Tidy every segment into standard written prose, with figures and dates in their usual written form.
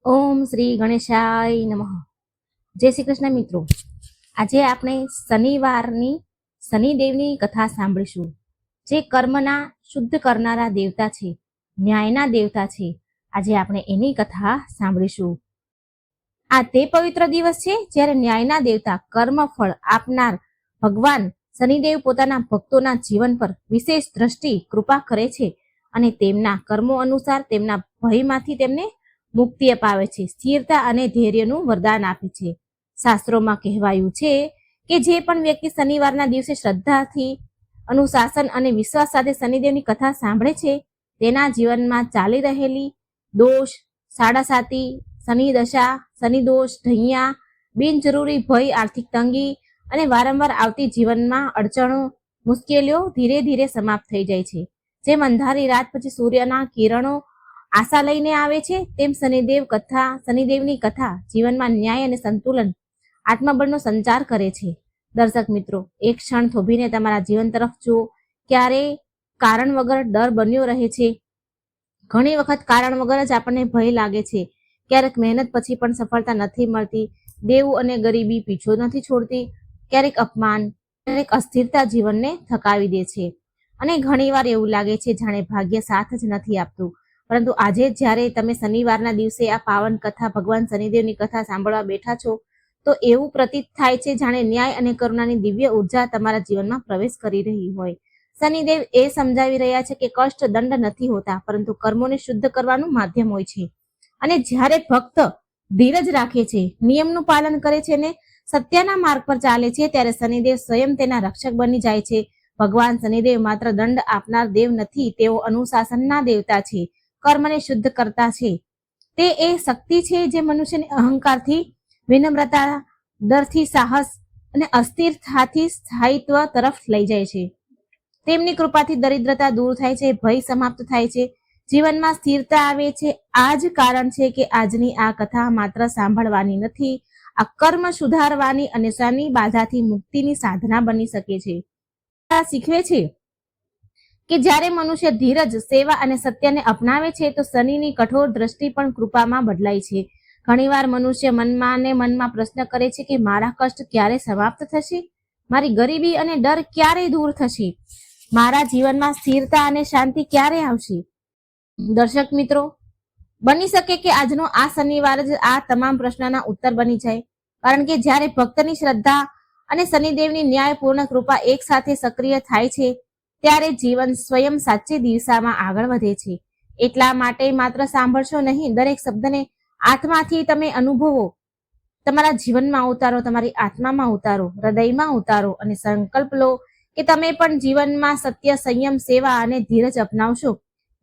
ઓમ શ્રી ગણેશાય નમઃ. જય શ્રી કૃષ્ણ મિત્રો. આજે આપણે શનિવારની શનિદેવની કથા સાંભળીશું, જે કર્મના શુદ્ધ કરનારા દેવતા છે, ન્યાયના દેવતા છે. આજે આપણે એની કથા સાંભળીશું. આ તે પવિત્ર દિવસ છે જ્યારે ન્યાયના દેવતા, કર્મફળ આપનાર ભગવાન શનિદેવ પોતાના ભક્તોના જીવન પર વિશેષ દ્રષ્ટિ કૃપા કરે છે અને તેમના કર્મો અનુસાર તેમના ભયમાંથી તેમને મુક્તિ અપાવે છે, સ્થિરતા અને ધૈર્યનું વરદાન આપે છે. શાસ્ત્રોમાં કહેવાયું છે કે જે પણ વ્યક્તિ શનિવારના દિવસે શ્રદ્ધાથી, અનુશાસન અને વિશ્વાસ સાથે શનિદેવની કથા સાંભળે છે, તેના જીવનમાં ચાલી રહેલી દોષ, સાડાસાતી, શનિ દશા, શનિ દોષ, ઢૈયા, બિનજરૂરી ભય, આર્થિક તંગી અને વારંવાર આવતી જીવનમાં અડચણો, મુશ્કેલીઓ ધીરે ધીરે સમાપ્ત થઈ જાય છે. જેમ અંધારી રાત પછી સૂર્યના કિરણો આશા લઈને આવે છે, તેમ શનિદેવની કથા જીવનમાં ન્યાય અને સંતુલન, આત્મબળનો સંચાર કરે છે. દર્શક મિત્રો, એક ક્ષણ થોભીને તમારા જીવન તરફ જુઓ. ક્યારેય કારણ વગર ડર બન્યો રહે છે. ઘણી વખત કારણ વગર જ આપણને ભય લાગે છે. ક્યારેક મહેનત પછી પણ સફળતા નથી મળતી. દેવું અને ગરીબી પીછો નથી છોડતી. ક્યારેક અપમાન, ક્યારેક અસ્થિરતા જીવનને થકાવી દે છે અને ઘણીવાર એવું લાગે છે જાણે ભાગ્ય સાથ જ નથી આપતું. પરંતુ આજે જ્યારે તમે શનિવારના દિવસે આ પાવન કથા, ભગવાન શનિદેવની કથા સાંભળવા બેઠા છો, તો એવું પ્રતીત થાય છે જાણે ન્યાય અને કરુણાની દિવ્ય ઉર્જા તમારા જીવનમાં પ્રવેશ કરી રહી હોય. શનિદેવ એ સમજાવી રહ્યા છે કે કષ્ટ દંડ નથી હોતા, પરંતુ કર્મોને શુદ્ધ કરવાનું માધ્યમ હોય છે. અને જ્યારે ભક્ત ધીરજ રાખે છે, નિયમનું પાલન કરે છે ને સત્યના માર્ગ પર ચાલે છે, ત્યારે શનિદેવ સ્વયં તેના રક્ષક બની જાય છે. ભગવાન શનિદેવ માત્ર દંડ આપનાર દેવ નથી, તેઓ અનુશાસનના દેવતા છે, કર્મને શુદ્ધ કરતા છે. તે એ શક્તિ છે જે મનુષ્યને અહંકારથી વિનમ્રતા, ડરથી સાહસ અને અસ્થિરતાથી સ્થાયિત્વ તરફ લઈ જાય છે. તેમની કૃપાથી દરિદ્રતા દૂર થાય છે, ભય સમાપ્ત થાય છે, જીવનમાં સ્થિરતા આવે છે. આ જ કારણ છે કે આજની આ કથા માત્ર સાંભળવાની નથી, આ કર્મ સુધારવાની અને શનિ બાધાથી મુક્તિની સાધના બની શકે છે. આ શીખવે છે કે જ્યારે મનુષ્ય ધીરજ, સેવા અને સત્યને અપનાવે છે, તો શનિની કઠોર દ્રષ્ટિ પણ કૃપામાં બદલાય છે. ઘણીવાર મનુષ્ય મનમાં પ્રશ્ન કરે છે કે મારા કષ્ટ ક્યારે સમાપ્ત થશે? મારી ગરીબી અને ડર ક્યારે દૂર થશે? મારા જીવનમાં સ્થિરતા અને શાંતિ ક્યારે આવશે? દર્શક મિત્રો, બની શકે કે આજનો આ શનિવાર જ આ તમામ પ્રશ્નના ઉત્તર બની જાય. કારણ કે જ્યારે ભક્તની શ્રદ્ધા અને શનિદેવની ન્યાયપૂર્ણ કૃપા એક સાથે સક્રિય થાય છે, ત્યારે જીવન સ્વયં સાચી દિશામાં આગળ વધે છે. એટલા માટે માત્ર સાંભળશો નહીં, દરેક શબ્દને આત્માથી તમે અનુભવો, તમારા જીવનમાં ઉતારો, તમારી આત્મામાં ઉતારો, હૃદયમાં ઉતારો અને સંકલ્પ લો કે તમે પણ જીવનમાં સત્ય, સંયમ, સેવા અને ધીરજ અપનાવશો.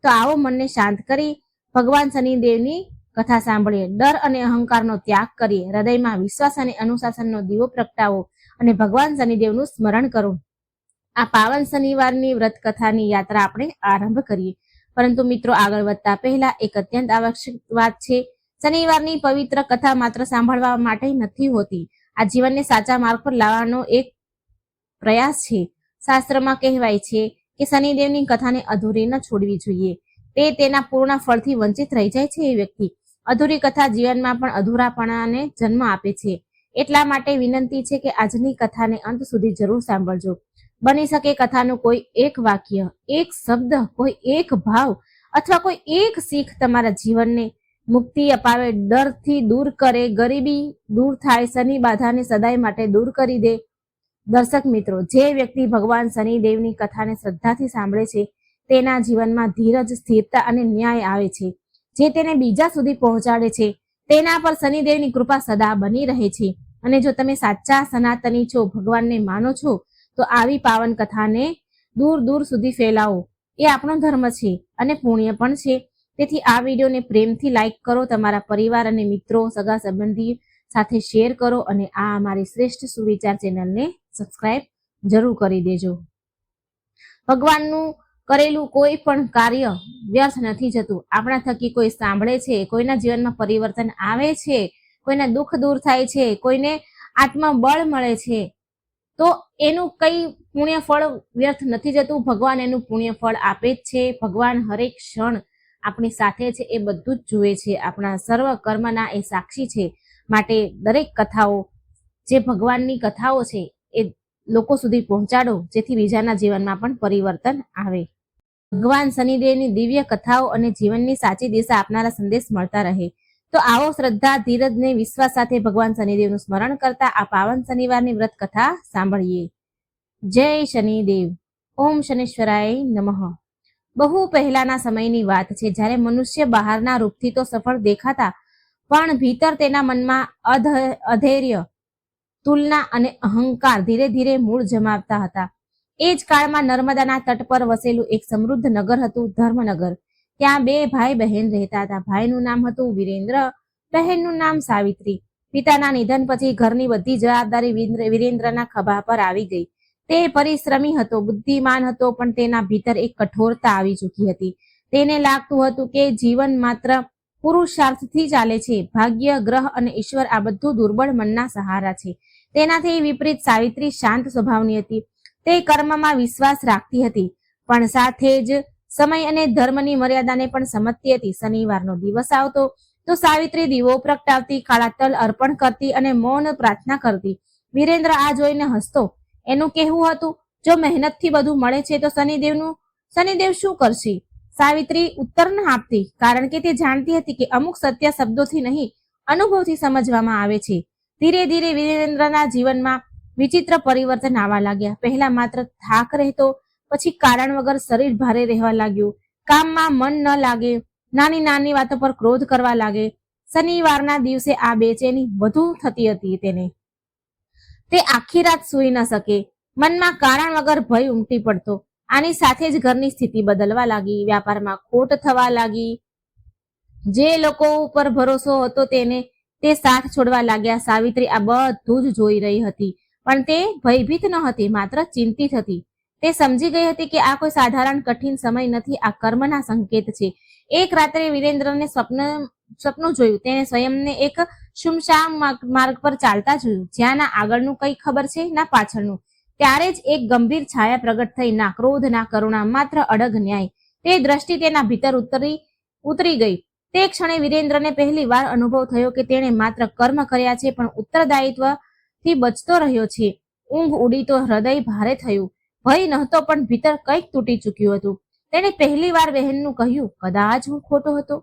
તો આવો મનને શાંત કરી ભગવાન શનિદેવની કથા સાંભળીએ. ડર અને અહંકારનો ત્યાગ કરીએ, હૃદયમાં વિશ્વાસ અને અનુશાસનનો દીવો પ્રગટાવો અને ભગવાન શનિદેવનું સ્મરણ કરો. આ પાવન શનિવારની વ્રત કથાની યાત્રા આપણે આરંભ કરીએ. પરંતુ મિત્રો, આગળ વધતા પહેલા એક અત્યંત આવશ્યક વાત છે. શનિવારની પવિત્ર કથા માત્ર સાંભળવા માટે નથી હોતી, આ જીવનને સાચા માર્ગ પર લાવવાનો એક પ્રયાસ છે. શાસ્ત્રમાં કહેવાય છે કે શનિદેવની કથાને અધૂરી ન છોડવી જોઈએ. તે તેના પૂર્ણ ફળથી વંચિત રહી જાય છે. એ વ્યક્તિ અધૂરી કથા જીવનમાં પણ અધૂરાપણાને જન્મ આપે છે. એટલા માટે વિનંતી છે કે આજની કથાને અંત સુધી જરૂર સાંભળજો. બની શકે કથાનું કોઈ એક વાક્ય, એક શબ્દ, કોઈ એક ભાવ અથવા કોઈ એક શીખ તમારા જીવનને મુક્તિ અપાવે, ડરથી દૂર કરે, ગરીબી દૂર થાય, શનિ બાધાને સદાય માટે દૂર કરી દે. દર્શક મિત્રો, જે વ્યક્તિ ભગવાન શનિદેવની કથાને શ્રદ્ધાથી સાંભળે છે, તેના જીવનમાં ધીરજ, સ્થિરતા અને ન્યાય આવે છે, જે તેને બીજા સુધી પહોંચાડે છે. તેના પર શનિદેવની કૃપા સદા બની રહે છે. અને જો તમે સાચા સનાતની છો, ભગવાનને માનો છો, તો આવી પાવન કથાને દૂર દૂર સુધી ફેલાવો. એ આપણો ધર્મ છે અને પુણ્ય પણ છે. તેથી આ વિડીયોને પ્રેમથી લાઈક કરો, તમારા પરિવાર અને મિત્રો, સગા સંબંધી સાથે શેર કરો અને આ અમારી શ્રેષ્ઠ સુવિચાર ચેનલને સબસ્ક્રાઇબ જરૂર કરી દેજો. ભગવાનનું કરેલું કોઈ પણ કાર્ય વ્યર્થ નથી જતું. આપણા થકી કોઈ સાંભળે છે, કોઈના જીવનમાં પરિવર્તન આવે છે, કોઈના દુઃખ દૂર થાય છે, કોઈને આત્મબળ મળે છે, તો એનું કઈ પુણ્ય ફળ વ્યર્થ નથી જતું. ભગવાન એનું પુણ્ય ફળ આપે જ છે. ભગવાન હરેક ક્ષણ આપણી સાથે છે, એ બધું જ જુએ છે, આપણા સર્વ કર્મના એ સાક્ષી છે. માટે દરેક કથાઓ, જે ભગવાનની કથાઓ છે, એ લોકો સુધી પહોંચાડો, જેથી બીજાના જીવનમાં પણ પરિવર્તન આવે. ભગવાન શનિદેવની દિવ્ય કથાઓ અને જીવનની સાચી દિશા આપનારા સંદેશ મળતા રહે. તો આવો શ્રદ્ધા, ધીરજ ને વિશ્વાસ સાથે ભગવાન શનિદેવનું સ્મરણ કરતા આ પાવન શનિવારની વ્રત કથા સાંભળીએ. જય શનિદેવ. ઓમ શનીશ્વરાય નમઃ. બહુ પહેલાના સમયની વાત છે, જ્યારે મનુષ્ય બહારના રૂપથી તો સફળ દેખાતા, પણ ભીતર તેના મનમાં અધૈર્ય, તુલના અને અહંકાર ધીરે ધીરે મૂળ જમાવતા હતા. એ જ કાળમાં નર્મદાના તટ પર વસેલું એક સમૃદ્ધ નગર હતું, ધર્મનગર. ત્યાં બે ભાઈ બહેન રહેતા હતા. ભાઈનું નામ હતું વિરેન્દ્ર, બહેનનું નામ સાવિત્રી. પિતાના નિધન પછી ઘરની બધી જવાબદારી વિરેન્દ્રના ખભા પર આવી ગઈ. તે પરિશ્રમી હતો, બુદ્ધિમાન હતો, પણ તેના ભીતર એક કઠોરતા આવી ચૂકી હતી. તેને લાગતું હતું કે જીવન માત્ર પુરુષાર્થથી ચાલે છે. ભાગ્ય, ગ્રહ અને ઈશ્વર આ બધું દુર્બળ મનના સહારા છે. તેનાથી વિપરીત સાવિત્રી શાંત સ્વભાવની હતી. તે કર્મમાં વિશ્વાસ રાખતી હતી, પણ સાથે જ સમય અને ધર્મની મર્યાદાને પણ સમજતી હતી. શનિવારનો દિવસ આવતો તો સાવિત્રી દીવો પ્રગટાવતી, કાળા તલ અર્પણ કરતી અને મૌન પ્રાર્થના કરતી. વિરેન્દ્ર આ જોઈને હસતો. એનું કહેવું હતું, જો મહેનતથી બધું મળે છે તો શનિદેવ શું કરશે? સાવિત્રી ઉત્તર ન આપતી, કારણ કે તે જાણતી હતી કે અમુક સત્ય શબ્દોથી નહીં, અનુભવથી સમજવામાં આવે છે. ધીરે ધીરે વિરેન્દ્રના જીવનમાં વિચિત્ર પરિવર્તન આવવા લાગ્યા. પહેલા માત્ર થાક રહેતો, પછી કારણ વગર શરીર ભારે રહેવા લાગ્યું. કામમાં મન ન લાગે, નાની નાની વાતો પર ક્રોધ કરવા લાગે. શનિવારના દિવસે આ બેચેની વધુ થતી હતી તેને. તે આખી રાત સૂઈ ન શકે. મનમાં કારણ વગર ભય ઉમટી પડતો. આની સાથે જ ઘરની સ્થિતિ બદલવા લાગી, વ્યાપારમાં ખોટ થવા લાગી. જે લોકો ઉપર ભરોસો હતો તે સાથ છોડવા લાગ્યા. સાવિત્રી આ બધું જ જોઈ રહી હતી, પણ તે ભયભીત ન હતી, માત્ર ચિંતિત હતી. તે સમજી ગઈ હતી કે આ કોઈ સાધારણ કઠિન સમય નથી, આ કર્મના સંકેત છે. એક રાત્રે વિરેન્દ્રને સપનું જોયું. તેને સ્વયંને એક સુમસામ માર્ગ પર ચાલતા જોયું, જ્યાં ના આગળનું કઈ ખબર છે, ના પાછળનું. ત્યારે જ એક ગંભીર છાયા પ્રગટ થઈ. ના ક્રોધ, ના કરુણા, માત્ર અડગ ન્યાય. તે દ્રષ્ટિ તેના ભીતર ઉતરી ગઈ. તે ક્ષણે વિરેન્દ્રને પહેલી વાર અનુભવ થયો કે તેણે માત્ર કર્મ કર્યા છે, પણ ઉત્તરદાયિત્વથી બચતો રહ્યો છે. ઊંઘ ઉડી તો હૃદય ભારે થયું. ભય નહોતો, પણ ભીતર કંઈક તૂટી ચૂક્યું હતું. તેણે પહેલી વાર બહેનનું કહ્યું, કદાચ હું ખોટો હતો.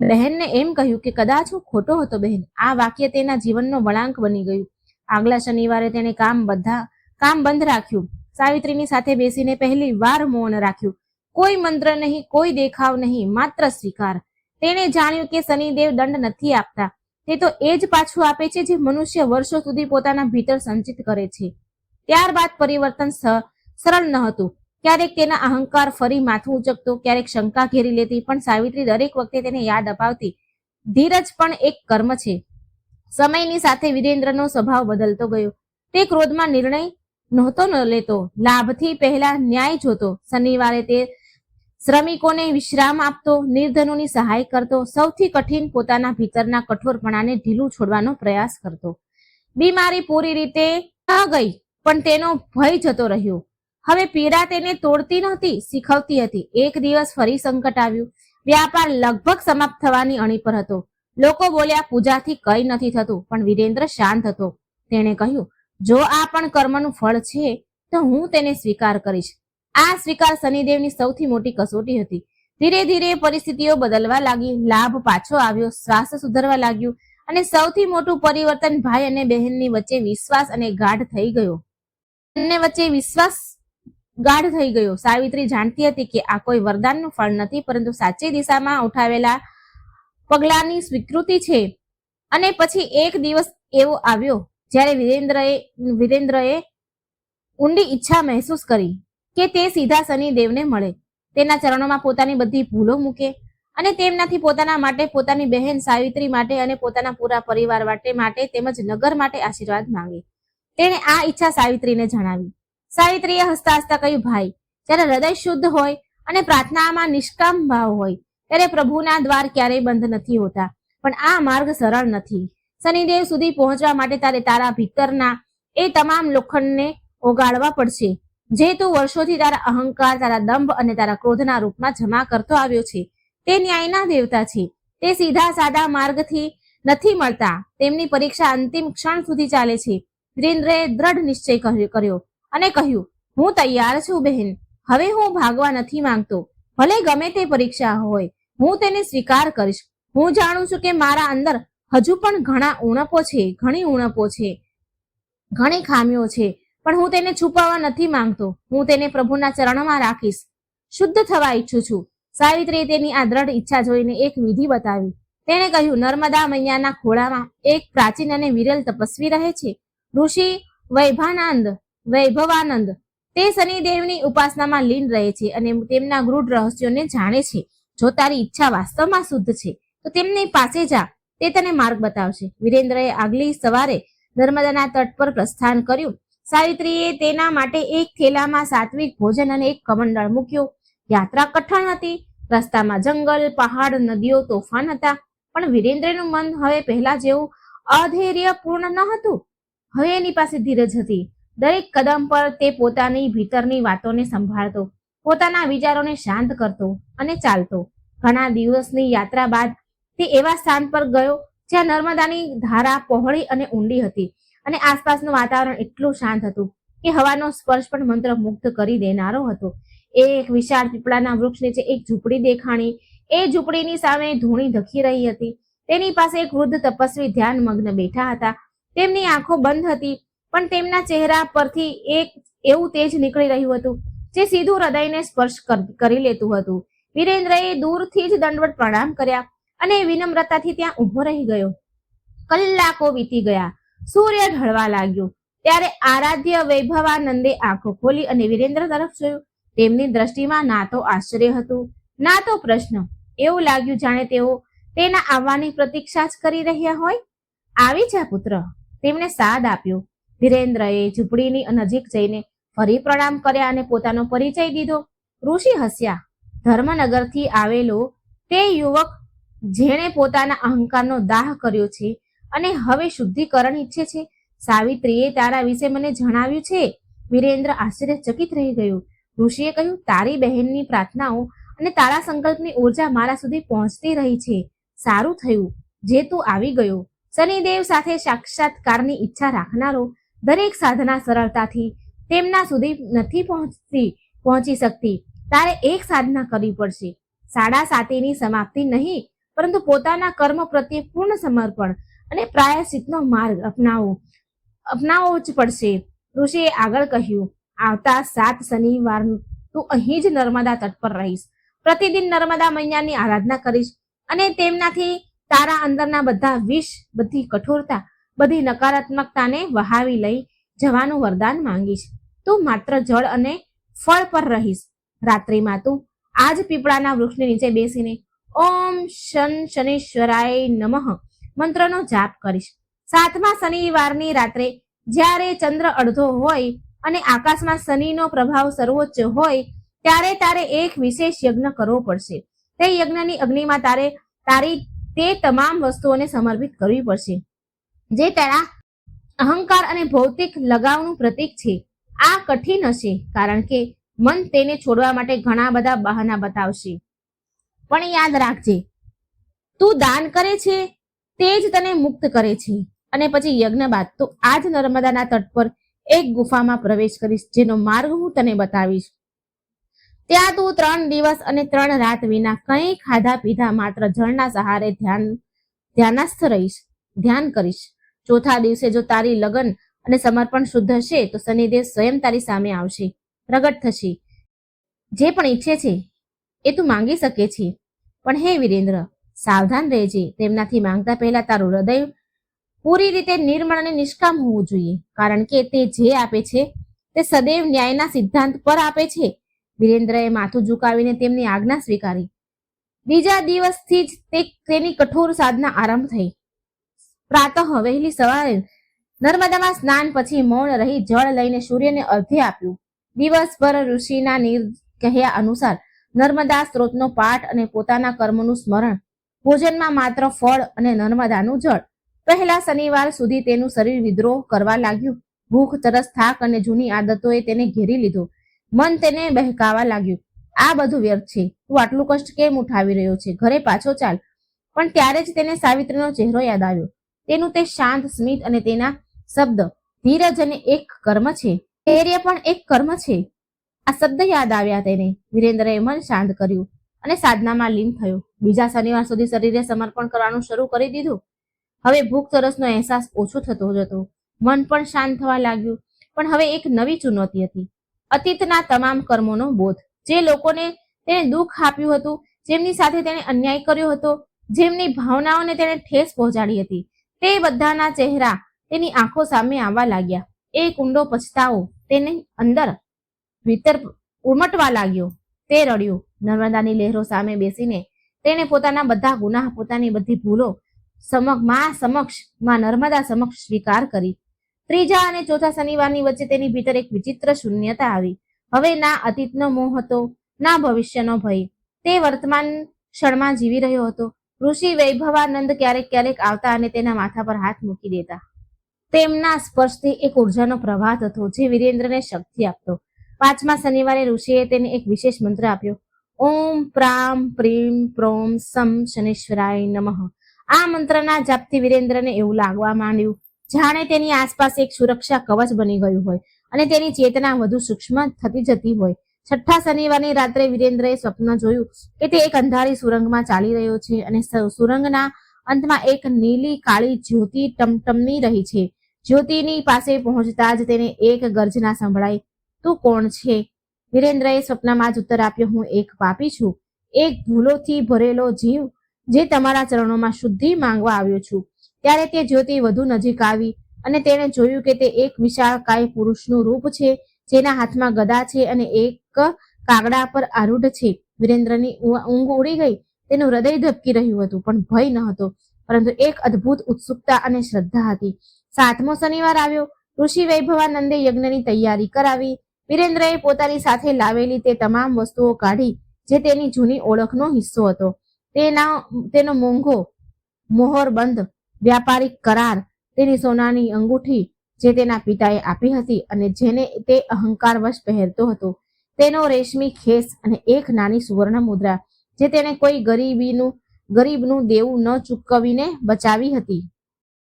બહેનને એમ કહ્યું કે કદાચ હું ખોટો હતો બહેન. આ વાક્ય તેના જીવનનો વળાંક બની ગયું. આગલા શનિવારે તેણે કામ બંધ રાખ્યું. સાવિત્રીની સાથે બેસીને પહેલી વાર મૌન રાખ્યું. કોઈ મંત્ર નહીં, કોઈ દેખાવ નહીં, માત્ર સ્વીકાર. તેણે જાણ્યું કે શનિદેવ દંડ નથી આપતા. તે તો એ જ પાછું આપે છે જે મનુષ્ય વર્ષો સુધી પોતાના ભીતર સંચિત કરે છે. ત્યારબાદ પરિવર્તન સરળ ન હતું. ક્યારેક તેના અહંકાર ફરી માથું ઉચકતો, ક્યારેક શંકા ઘેરી લેતી, પણ સાવિત્રી દરેક વખતે તેને યાદ અપાવતી, ધીરજ પણ એક કર્મ છે. સમયની સાથે વિરેન્દ્રનો સ્વભાવ બદલતો ગયો. તે ક્રોધમાં નિર્ણય નહોતો લેતો, લાભથી પહેલા ન્યાય જોતો. શનિવારે તે શ્રમિકોને વિશ્રામ આપતો, નિર્ધનોની સહાય કરતો, સૌથી કઠિન પોતાના ભીતરના કઠોરપણાને ઢીલું છોડવાનો પ્રયાસ કરતો. બીમારી પૂરી રીતે ન ગઈ, પણ તેનો ભય જતો રહ્યો. હવે પીડા તેને તોડતી નહોતી, શીખવતી હતી. એક દિવસ ફરી સંકટ આવ્યું. વ્યાપાર લગભગ સમાપ્ત થવાની અણી પર હતો. લોકો બોલ્યા, પૂજાથી કંઈ નથી થતું, પણ વિરેન્દ્ર શાંત હતો. તેણે કહ્યું, જો આ પણ કર્મનું ફળ છે તો હું તેને સ્વીકાર કરીશ. આ સ્વીકાર શનિદેવની સૌથી મોટી કસોટી હતી. ધીરે ધીરે પરિસ્થિતિઓ બદલવા લાગી. લાભ પાછો આવ્યો, સ્વાસ્થ્ય સુધરવા લાગ્યું, અને સૌથી મોટું પરિવર્તન ભાઈ અને બહેનની વચ્ચે વિશ્વાસ ગાઢ થઈ ગયો. સાવિત્રી જાણતી હતી કે આ કોઈ વરદાનનું ફળ નથી, પરંતુ સાચી દિશામાં ઉઠાવેલા પગલાની સ્વીકૃતિ છે. અને પછી એક દિવસ એવો આવ્યો જ્યારે વિરેન્દ્રએ ઊંડી ઈચ્છા મહેસૂસ કરી કે તે સીધા શનિદેવને મળે, તેના ચરણોમાં પોતાની બધી ભૂલો મૂકે અને તેમનાથી પોતાના માટે, પોતાની બહેન સાવિત્રી માટે અને પોતાના પૂરા પરિવાર માટે તેમજ નગર માટે આશીર્વાદ માંગે. તેણે આ ઈચ્છા સાવિત્રીને જણાવી. સાવિત્રીએ હસતા હસતા કહ્યું, ભાઈ, જ્યારે હૃદય શુદ્ધ હોય અને પ્રાર્થનામાં નિષ્કામ ભાવ હોય, ત્યારે પ્રભુના દ્વાર ક્યારેય બંધ નથી હોતા. પણ આ માર્ગ સરળ નથી. શનિદેવ સુધી પહોંચવા માટે તારે તારા ભીતરના એ તમામ લોખંડને ઓગાળવા પડશે, જે તું વર્ષોથી તારા અહંકાર, તારા દંભ અને તારા ક્રોધના રૂપમાં જમા કરતો આવ્યો છે. તે ન્યાયના દેવતા છે. તે સીધા સાદા માર્ગથી નથી મળતા. તેમની પરીક્ષા અંતિમ ક્ષણ સુધી ચાલે છે. વિરેન્દ્રએ દ્રઢ નિશ્ચય કર્યો અને કહ્યું, હું તૈયાર છું બહેન. હવે હું ભાગવા નથી માંગતો. ભલે ગમે તે પરીક્ષા હોય, હું તેને સ્વીકાર કરીશ. હું જાણું છું કે મારા અંદર હજુ પણ ઘણી ઉણપો છે, ઘણી ખામીઓ છે, પણ હું તેને છુપાવવા નથી માંગતો. હું તેને પ્રભુના ચરણમાં રાખીશ. શુદ્ધ થવા ઈચ્છું છું. સાવિત્રીએ તેની આ દ્રઢ ઈચ્છા જોઈને એક વિધિ બતાવી. તેણે કહ્યું, નર્મદા મૈયાના ખોળામાં એક પ્રાચીન અને વિરલ તપસ્વી રહે છે, ઋષિ વૈભવાનંદ. તે શનિદેવની ઉપાસનામાં લીન રહે છે અને તેમના ગૂઢ રહસ્યોને જાણે છે. જો તારી ઈચ્છા વાસ્તવમાં શુદ્ધ છે તો તેમની પાસે જા, તે તને માર્ગ બતાવશે. વિરેન્દ્રએ આગલી સવારે નર્મદાના તટ પર પ્રસ્થાન કર્યું. સાવિત્રીએ તેના માટે એક થેલામાં સાત્વિક ભોજન અને એક કમંડળ મૂક્યો. યાત્રા કઠણ હતી. રસ્તામાં જંગલ, પહાડ, નદીઓ, તોફાન હતા. પણ વિરેન્દ્રનું મન હવે પહેલા જેવું અધૈર્યપૂર્ણ ન હતું. હવે એની પાસે ધીરજ હતી. દરેક કદમ પર તે પોતાની ભીતરની વાતોને સંભાળતો, પોતાના વિચારોને શાંત કરતો અને ચાલતો. ઘણા દિવસની યાત્રા બાદ તે એવા સ્થાન પર ગયો જ્યાં નર્મદાની ધારા પહોળી અને ઊંડી હતી અને આસપાસનું વાતાવરણ એટલું શાંત હતું કે હવાનો સ્પર્શ પણ મંત્રમુગ્ધ કરી દેનારો હતો. એક વિશાળ પીપળાના વૃક્ષ નીચે એક ઝૂંપડી દેખાણી. એ ઝૂંપડીની સામે ધૂણી ધખી રહી હતી. તેની પાસે એક વૃદ્ધ તપસ્વી ધ્યાન મગ્ન બેઠા હતા. તેમની આંખો બંધ હતી, પણ તેમના ચહેરા પરથી એક એવું તેજ નીકળી રહ્યું હતું જે સીધું હૃદયને સ્પર્શ કરી લેતું હતું. વિરેન્દ્રએ દૂરથી જ દંડવત પ્રણામ કર્યા અને વિનમ્રતાથી ત્યાં ઊભો રહી ગયો. કલાકો વીતી ગયા. સૂર્ય ઢળવા લાગ્યો. ત્યારે આરાધ્ય વૈભવાનંદે આંખો ખોલી અને વિરેન્દ્ર તરફ જોયું. તેમની દ્રષ્ટિમાં ના તો આશ્ચર્ય હતું, ના તો પ્રશ્ન. એવું લાગ્યું જાણે તેઓ તેના આવવાની પ્રતીક્ષા જ કરી રહ્યા હોય. આવી જા પુત્ર, તેમણે સાદ આપ્યો. વિરેન્દ્રએ ઝૂંપડીની નજીક જઈને ફરી પ્રણામ કર્યા અને પોતાનો પરિચય દીધો. ઋષિ હસ્યા. ધર્મનગરથી આવેલો તે યુવક જેણે પોતાના અહંકારનો દાહ કર્યો છે અને હવે શુદ્ધિકરણ ઈચ્છે છે. સાવિત્રીએ તારા વિશે મને જણાવ્યું છે. વિરેન્દ્ર આશ્ચર્યચકિત રહી ગયો. ઋષિએ કહ્યું, તારી બહેનની પ્રાર્થનાઓ અને તારા સંકલ્પની ઉર્જા મારા સુધી પહોંચતી રહી છે. સારું થયું જે તું આવી ગયો. શનિદેવ સાથે સાક્ષાત્કારની ઈચ્છા રાખનારો દરેક સાધના સરળતાથી તેમના સુધી નથી પહોંચી શકતી. તારે એક સાધના કરવી પડશે. 7:30ની સમાપ્તિ નહીં, પરંતુ પોતાના કર્મ પ્રત્યે પૂર્ણ સમર્પણ અને પ્રાયશ્ચિતનો માર્ગ અપનાવવો જ પડશે. ઋષિએ આગળ કહ્યું, આવતા 7 શનિવાર તું અહીં જ નર્મદા તટ પર રહીશ. પ્રતિદિન નર્મદા મૈયાની આરાધના કરીશ અને તેમનાથી તારા અંદરના બધા વિષ, બધી કઠોરતા, બધી નકારાત્મકતાને વહાવી લઈ જવાનું વરદાન માંગીશ. તું માત્ર જળ અને ફળ પર રહીશ. રાત્રિમાં તું આજ પીપળાના વૃક્ષની નીચે બેસીને ઓમ શનૈશ્વરાય નમઃ મંત્રનો જાપ કરીશ. 7મા શનિવારની રાત્રે જ્યારે ચંદ્ર અડધો હોય અને આકાશમાં શનિનો પ્રભાવ સર્વોચ્ચ હોય ત્યારે તારે એક વિશેષ યજ્ઞ કરવો પડશે. તે યજ્ઞની અગ્નિમાં તારી તે તમામ વસ્તુઓને સમર્પિત કરવી પડશે જે તારા અહંકાર અને ભૌતિક લગાવનું પ્રતીક છે. આ કઠિન હશે કારણ કે મન તેને છોડવા માટે ઘણા બધા બહાના બતાવશે. પણ યાદ રાખજે, તું દાન કરે છે તે જ તને મુક્ત કરે છે. અને પછી યજ્ઞ બાદ તું આજ નર્મદાના તટ પર એક ગુફામાં પ્રવેશ કરીશ, જેનો માર્ગ હું તને બતાવીશ. ત્યાં તું 3 દિવસ અને 3 રાત વિના કંઈ ખાધા પીધા માત્ર જળના સહારે ધ્યાનસ્થ રહીશ, ધ્યાન કરીશ. 4થા દિવસે જો તારી લગન અને સમર્પણ શુદ્ધ હશે તો શનિદેવ સ્વયં તારી સામે આવશે, પ્રગટ થશે. જે પણ ઈચ્છે છે એ તું માંગી શકે છે. પણ હે વિરેન્દ્ર, સાવધાન રહેજે. તેમનાથી માંગતા પહેલા તારું હૃદય પૂરી રીતે નિર્મળ અને નિષ્કામ હોવું જોઈએ, કારણ કે તે જે આપે છે તે સદૈવ ન્યાયના સિદ્ધાંત પર આપે છે. વિરેન્દ્રએ માથું ઝુકાવીને તેમની આજ્ઞા સ્વીકારી. બીજા દિવસથી જ તેની કઠોર સાધના આરંભ થઈ. પ્રાતઃ વહેલી સવારે નર્મદામાં સ્નાન પછી મૌન રહી જળ લઈને સૂર્યને અર્ધ્ય આપ્યું. દિવસભર ઋષિના કહ્યા અનુસાર નર્મદા સ્ત્રોતનો પાઠ અને પોતાના કર્મનું સ્મરણ. ભોજનમાં માત્ર ફળ અને નર્મદાનું જળ. પહેલા શનિવાર સુધી તેનું શરીર વિદ્રોહ કરવા લાગ્યું. ભૂખ, તરસ, થાક અને જૂની આદતોએ તેને ઘેરી લીધો. મન તેને બહેકાવા લાગ્યું આ બધું વ્યર્થ છે. તું આટલું કષ્ટ કેમ ઉઠાવી રહ્યો છે? ઘરે પાછો ચાલ. પણ ત્યારે જ તેને સાવિત્રીનો ચહેરો યાદ આવ્યો. તેનું તે શાંત સ્મિત અને તેના શબ્દ ધીરજ અને એક કર્મ છે. ધૈર્ય પણ એક કર્મ છે. આ શબ્દ યાદ આવ્યા તેને. વિરેન્દ્રએ મન શાંત કર્યું અને સાધનામાં લીન થયો. બીજા શનિવાર સુધી શરીરે સમર્પણ કરવાનું શરૂ કરી દીધું. હવે ભૂખ તરસનો અહેસાસ ઓછો થતો જતો. મન પણ શાંત થવા લાગ્યું. પણ હવે એક નવી ચુનૌતી હતી. અતીતના તમામ કર્મોનો બોધ. જે લોકોને તેને દુઃખ આપ્યું હતું, જેમની સાથે તેને અન્યાય કર્યો હતો, જેમની ભાવનાઓને તેને ઠેસ પહોંચાડી હતી, તે બધાના ચહેરા તેની આંખો સામે આવવા લાગ્યા. એક ઊંડો પછતાવો તેની અંદર ભીતર ઉમટવા લાગ્યો. તે રડ્યો. નર્મદાની લહેરો સામે બેસીને તેણે પોતાના બધા ગુનાહ, પોતાની બધી ભૂલો માં નર્મદા સમક્ષ સ્વીકાર કરી. ત્રીજા અને ચોથા શનિવારની વચ્ચે તેની ભીતર એક વિચિત્ર શૂન્યતા આવી. હવે ના અતીતનો મોહ હતો, ના ભવિષ્યનો ભય. તે વર્તમાન ક્ષણમાં જીવી રહ્યો હતો. ઋષિ વૈભવાનંદ ક્યારેક ક્યારેક આવતા અને તેના માથા પર હાથ મૂકી દેતા. તેમના સ્પર્શથી એક ઉર્જાનો પ્રવાહ હતો જે વિરેન્દ્રને શક્તિ આપતો. પાંચમા શનિવારે ઋષિએ તેને એક વિશેષ મંત્ર આપ્યો. ઓમ પ્રામ પ્રીમ પ્રોમ સમ શનેશ્વરાય નમઃ. આ મંત્રના જાપથી વિરેન્દ્રને એવું લાગવા માંડ્યું જાણે તેની આસપાસ એક સુરક્ષા કવચ બની ગયું હોય અને તેની ચેતના વધુ સૂક્ષ્મ થતી જતી હોય. છઠ્ઠા શનિવારની રાત્રે વિરેન્દ્રએ સ્વપ્ન જોયું કે તે એક અંધારી સુરંગમાં ચાલી રહ્યો છે અને સુરંગના અંતમાં એક નીલી કાળી જ્યોતિ ટમટમની રહી છે. જ્યોતિની પાસે પહોંચતા જ તેને એક ગર્જના સંભળાઈ. તું કોણ છે? વિરેન્દ્રએ સ્વપ્નમાં જ ઉત્તર આપ્યો. હું એક પાપી છું, એક ભૂલોથી ભરેલો જીવ જે તમારા ચરણોમાં શુદ્ધિ માંગવા આવ્યો છું. ત્યારે તે જ્યોતિ વધુ નજીક આવી અને તેણે જોયું કે તે એક વિશાળકાય પુરુષનું રૂપ છે, જેના હાથમાં ગદા છે અને એક કાગડા પર આરૂઢ છે. વિરેન્દ્રની ઊંઘ ઉડી ગઈ. તેનું હૃદય ધબકી રહ્યું હતું, પણ ભય ન હતો, પરંતુ એક અદ્ભુત ઉત્સુકતા અને શ્રદ્ધા હતી. સાતમો શનિવાર આવ્યો. ઋષિ વૈભવાનંદે યજ્ઞની તૈયારી કરાવી. વિરેન્દ્રએ પોતાની સાથે લાવેલી તે તમામ વસ્તુઓ કાઢી જે તેની જૂની ઓળખનો હિસ્સો હતો. તેનો મોંઘો મોહરબંધ વ્યાપારિક કરાર, તેની સોનાની અંગૂઠી જે તેના પિતાએ આપી હતી અને જેને તે અહંકારવશ પહેરતો હતો, તેનો રેશમી ખેસ અને એક નાની સુવર્ણ મુદ્રા જે તેણે કોઈ ગરીબનું દેવું ન ચૂકવીને બચાવી હતી.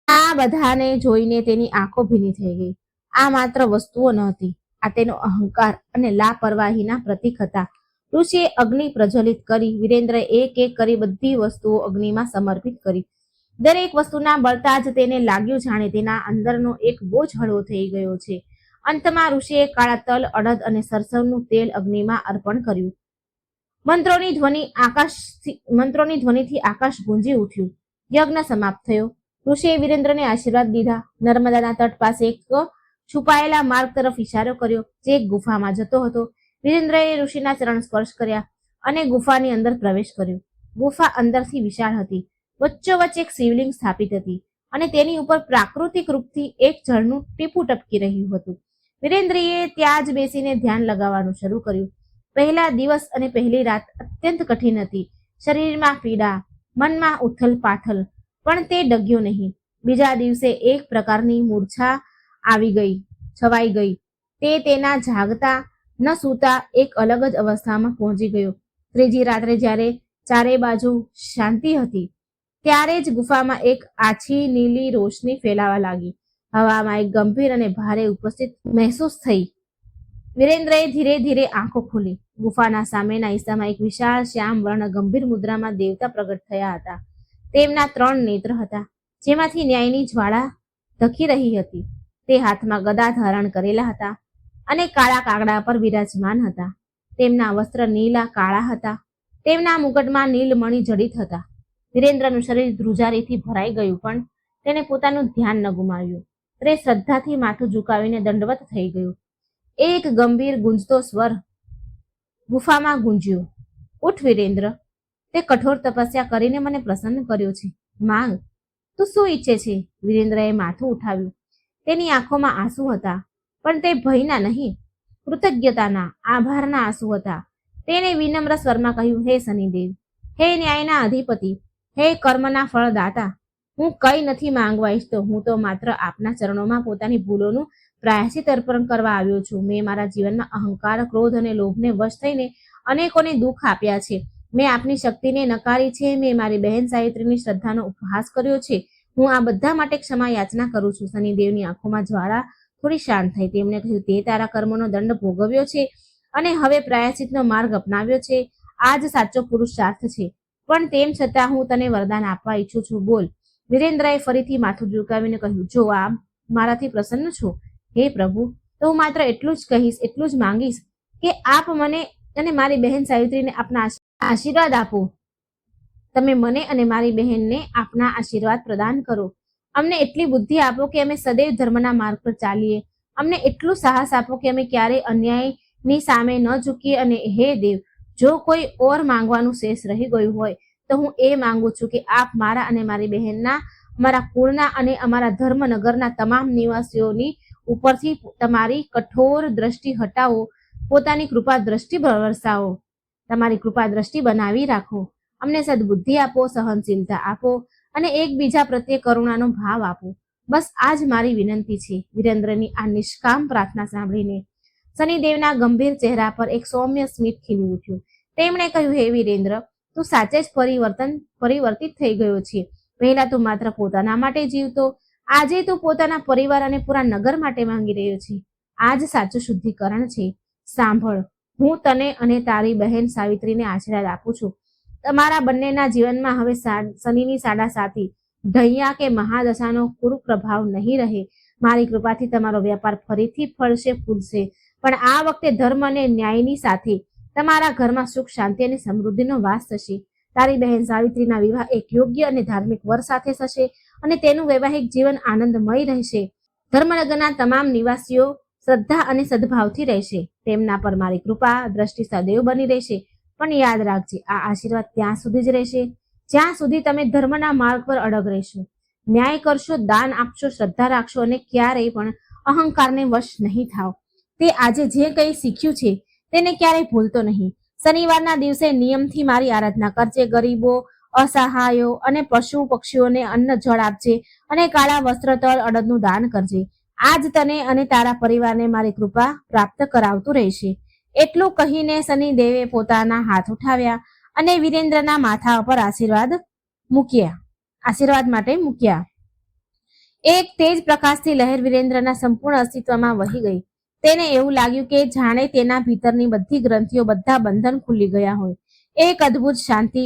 આ બધાને જોઈને તેની આંખો ભીની થઈ ગઈ. આ માત્ર વસ્તુઓ ન હતી, આ તેનો અહંકાર અને લાપરવાહીના પ્રતીક હતા. ઋષિએ અગ્નિ પ્રજ્વલિત કરી. વિરેન્દ્રએ એક એક કરી બધી વસ્તુઓ અગ્નિમાં સમર્પિત કરી. દરેક વસ્તુના બળતા જ તેને લાગ્યું જાણે તેના અંદરનો એક બોજ હળવો થઈ ગયો છે. અંતમાં ઋષિએ કાળા તલ, અડદ અને સરસવનું તેલ અગ્નિમાં અર્પણ કર્યું. મંત્રોની ધ્વનિથી આકાશ ગુંજી ઉઠ્યું. યજ્ઞ સમાપ્ત થયો. ઋષિએ વિરેન્દ્રને આશીર્વાદ દીધા. નર્મદાના તટ પાસે એક છુપાયેલા માર્ગ તરફ ઇશારો કર્યો જે એક ગુફામાં જતો હતો. વિરેન્દ્રએ ઋષિના ચરણ સ્પર્શ કર્યા અને ગુફાની અંદર પ્રવેશ કર્યો. ગુફા અંદરથી વિશાળ હતી. વચ્ચોવચ્ચ એક શિવલિંગ સ્થાપિત હતી અને તેની ઉપર પ્રાકૃતિક રૂપથી એક જળનું ટીપું ટપકી રહ્યું હતું. વિરેન્દ્રએ ત્યાં જ બેસીને ધ્યાન લગાવવાનું શરૂ કર્યું. પહેલા દિવસ અને પહેલી રાત અત્યંત કઠિન હતી. શરીરમાં પીડા, મનમાં ઉથલ પાથલ, પણ તે ડગ્યો નહીં. બીજા દિવસે એક પ્રકારની મૂર્છા છવાઈ ગઈ. તે તેના જાગતા ન સૂતા એક અલગ જ અવસ્થામાં પહોંચી ગયો. ત્રીજી રાત્રે જ્યારે ચારે બાજુ શાંતિ હતી, ત્યારે જ ગુફામાં એક આછી નીલી રોશની ફેલાવા લાગી. હવામાં એક ગંભીર અને ભારે ઉપસ્થિત મહેસૂસ થઈ. વિરેન્દ્રએ ધીરે ધીરે આંખો ખોલી. ગુફાના સામેના હિસ્સામાં એક વિશાળ શ્યામ વર્ણ ગંભીર મુદ્રામાં દેવતા પ્રગટ થયા હતા. તેમના 3 નેત્ર હતા, જેમાંથી ન્યાયની જ્વાળા ધકી રહી હતી. તે હાથમાં ગદા ધારણ કરેલા હતા અને કાળા કાગડા પર વિરાજમાન હતા. તેમના વસ્ત્ર નીલા કાળા હતા. તેમના મુકટમાં નીલમણિ જડિત હતા. વિરેન્દ્રનું શરીર ધ્રુજારીથી ભરાઈ ગયું, પણ તેણે પોતાનું ધ્યાન ન ગુમાવ્યું. તે શ્રદ્ધાથી માથું ઝુકાવીને દંડવત થઈ ગયું. એક ગંભીર ગુંજતો સ્વર ગુફામાં ગુંજ્યો. ઉઠ વિરેન્દ્ર, તે કઠોર તપસ્યા કરીને મને પ્રસન્ન કર્યો છે. માંગ, તું શું ઈચ્છે છે? વિરેન્દ્રએ માથું ઉઠાવ્યું. તેની આંખોમાં આંસુ હતા, પણ તે ભયના નહીં, કૃતજ્ઞતાના, આભારના આંસુ હતા. તેણે વિનમ્ર સ્વરમાં કહ્યું, હે શનિદેવ, હે ન્યાયના અધિપતિ, હે કર્મના ફળદાતા, હું કંઈ નથી માંગવા ઈચ્છતો. હું તો માત્ર આપના ચરણોમાં પોતાની ભૂલોનું પ્રાયશ્ચિત અર્પણ કરવા આવ્યો છું. મેં મારા જીવનમાં અહંકાર, ક્રોધ અને લોભને વશ થઈને અનેકોને દુઃખ આપ્યા છે. મેં આપની શક્તિને નકારી છે. મેં મારી બહેન સાવિત્રીની શ્રદ્ધાનો ઉપહાસ કર્યો છે. હું આ બધા માટે ક્ષમા યાચના કરું છું. શનિદેવની આંખોમાં જ્વાળા થોડી શાંત થઈ. તેમણે કહ્યું, તે તારા કર્મોનો દંડ ભોગવ્યો છે અને હવે પ્રાયશ્ચિતનો માર્ગ અપનાવ્યો છે. આ જ સાચો પુરુષાર્થ છે. પણ તેમ છતાં હું તને વરદાન આપવા ઈચ્છું છું. બોલ. વિરેન્દ્રએ ફરીથી માથું ઝુકાવીને કહ્યું, જો આપ મારાથી પ્રસન્ન છો હે પ્રભુ, તો હું માત્ર એટલું જ કહીશ, એટલું જ માંગીશ કે આપ મને અને મારી બહેન સાવિત્રીને આપના આશીર્વાદ આપો. તમે મને અને મારી બહેનને આપના આશીર્વાદ પ્રદાન કરો. અમને એટલી બુદ્ધિ આપો કે અમે સદૈવ ધર્મના માર્ગ પર ચાલીએ. અમને એટલું સાહસ આપો કે અમે ક્યારેય અન્યાયની સામે ન ઝૂકીએ. અને હે દેવ, જો કોઈ ઓર માંગવાનું શેષ રહી ગયું હોય તો હું એ માંગુ છું કે આપ મારા અને મારી બહેનના, અમારા કુળના અને અમારા ધર્મનગરના તમામ નિવાસીઓની ઉપરથી તમારી કઠોર દ્રષ્ટિ હટાવો. પોતાની કૃપા દ્રષ્ટિ વરસાવો. તમારી કૃપા દ્રષ્ટિ બનાવી રાખો. અમને સદબુદ્ધિ આપો, સહનશીલતા આપો અને એકબીજા પ્રત્યે કરુણાનો ભાવ આપો. બસ આ જ મારી વિનંતી છે. વિરેન્દ્રની આ નિષ્કામ પ્રાર્થના સાંભળીને શનિદેવના ગંભીર ચહેરા પર એક સૌમ્ય સ્મિત ખીલી ઉઠ્યું. તેમણે કહ્યું, હે વિરેન્દ્ર, તું સાચે જ પરિવર્તિત થઈ ગયો છે. પહેલા તું માત્ર પોતાના માટે જીવતો, આજે તું પોતાના પરિવાર અને પૂરા નગર માટે માંગી રહ્યો છે. આ જ સાચું શુદ્ધિકરણ છે. સાંભળ, હું તને અને તારી બહેન સાવિત્રીને આશીર્વાદ આપું છું. તમારા બંનેના જીવનમાં હવે શનિની સાડાસાતી, ઢૈયા કે મહાદશાનો કુપ્રભાવ નહીં રહે. મારી કૃપાથી તમારો વ્યાપાર ફરીથી ફળશે, ફૂલશે. પણ આ વખતે ધર્મ અને ન્યાયની સાથે તમારા ઘરમાં સુખ, શાંતિ અને સમૃદ્ધિનો વાસ થશે. તારી બહેન સાવિત્રીના વિવાહ એક યોગ્ય અને ધાર્મિક વર સાથે થશે અને તેનું વૈવાહિક જીવન આનંદમય રહેશે. ધર્મનગરના તમામ નિવાસીઓ શ્રદ્ધા અને સદભાવથી રહેશે. તેમના પર મારી કૃપા દ્રષ્ટિ સદૈવ બની રહેશે. પણ યાદ રાખજે, આ આશીર્વાદ ત્યાં સુધી જ રહેશે જ્યાં સુધી તમે ધર્મના માર્ગ પર અડગ રહેશો, ન્યાય કરશો, દાન આપશો, શ્રદ્ધા રાખશો અને ક્યારેય પણ અહંકારને વશ નહીં થાવ. તે આજે જે કંઈ શીખ્યું છે તેને ક્યારેય ભૂલતો નહીં. શનિવારના દિવસે નિયમથી મારી આરાધના કરજે. ગરીબો, અસહાયો અને પશુ પક્ષીઓને અન્ન જળ આપજે અને કાળા વસ્ત્ર, તલ, અડદનું દાન કરજે. આજ તને અને તારા પરિવારને મારી કૃપા પ્રાપ્ત કરાવતું રહેશે. એટલું કહીને શનિદેવે પોતાના હાથ ઉઠાવ્યા અને વિરેન્દ્રના માથા પર આશીર્વાદ માટે મૂક્યા. એક તેજ પ્રકાશથી લહેર વિરેન્દ્રના સંપૂર્ણ અસ્તિત્વમાં વહી ગઈ. તેને એવું લાગ્યું કે જાણે તેના ભીતરની બધી ગ્રંથિઓ, બધા બંધન ખુલી ગયા હોય. એક અદ્ભુત શાંતિ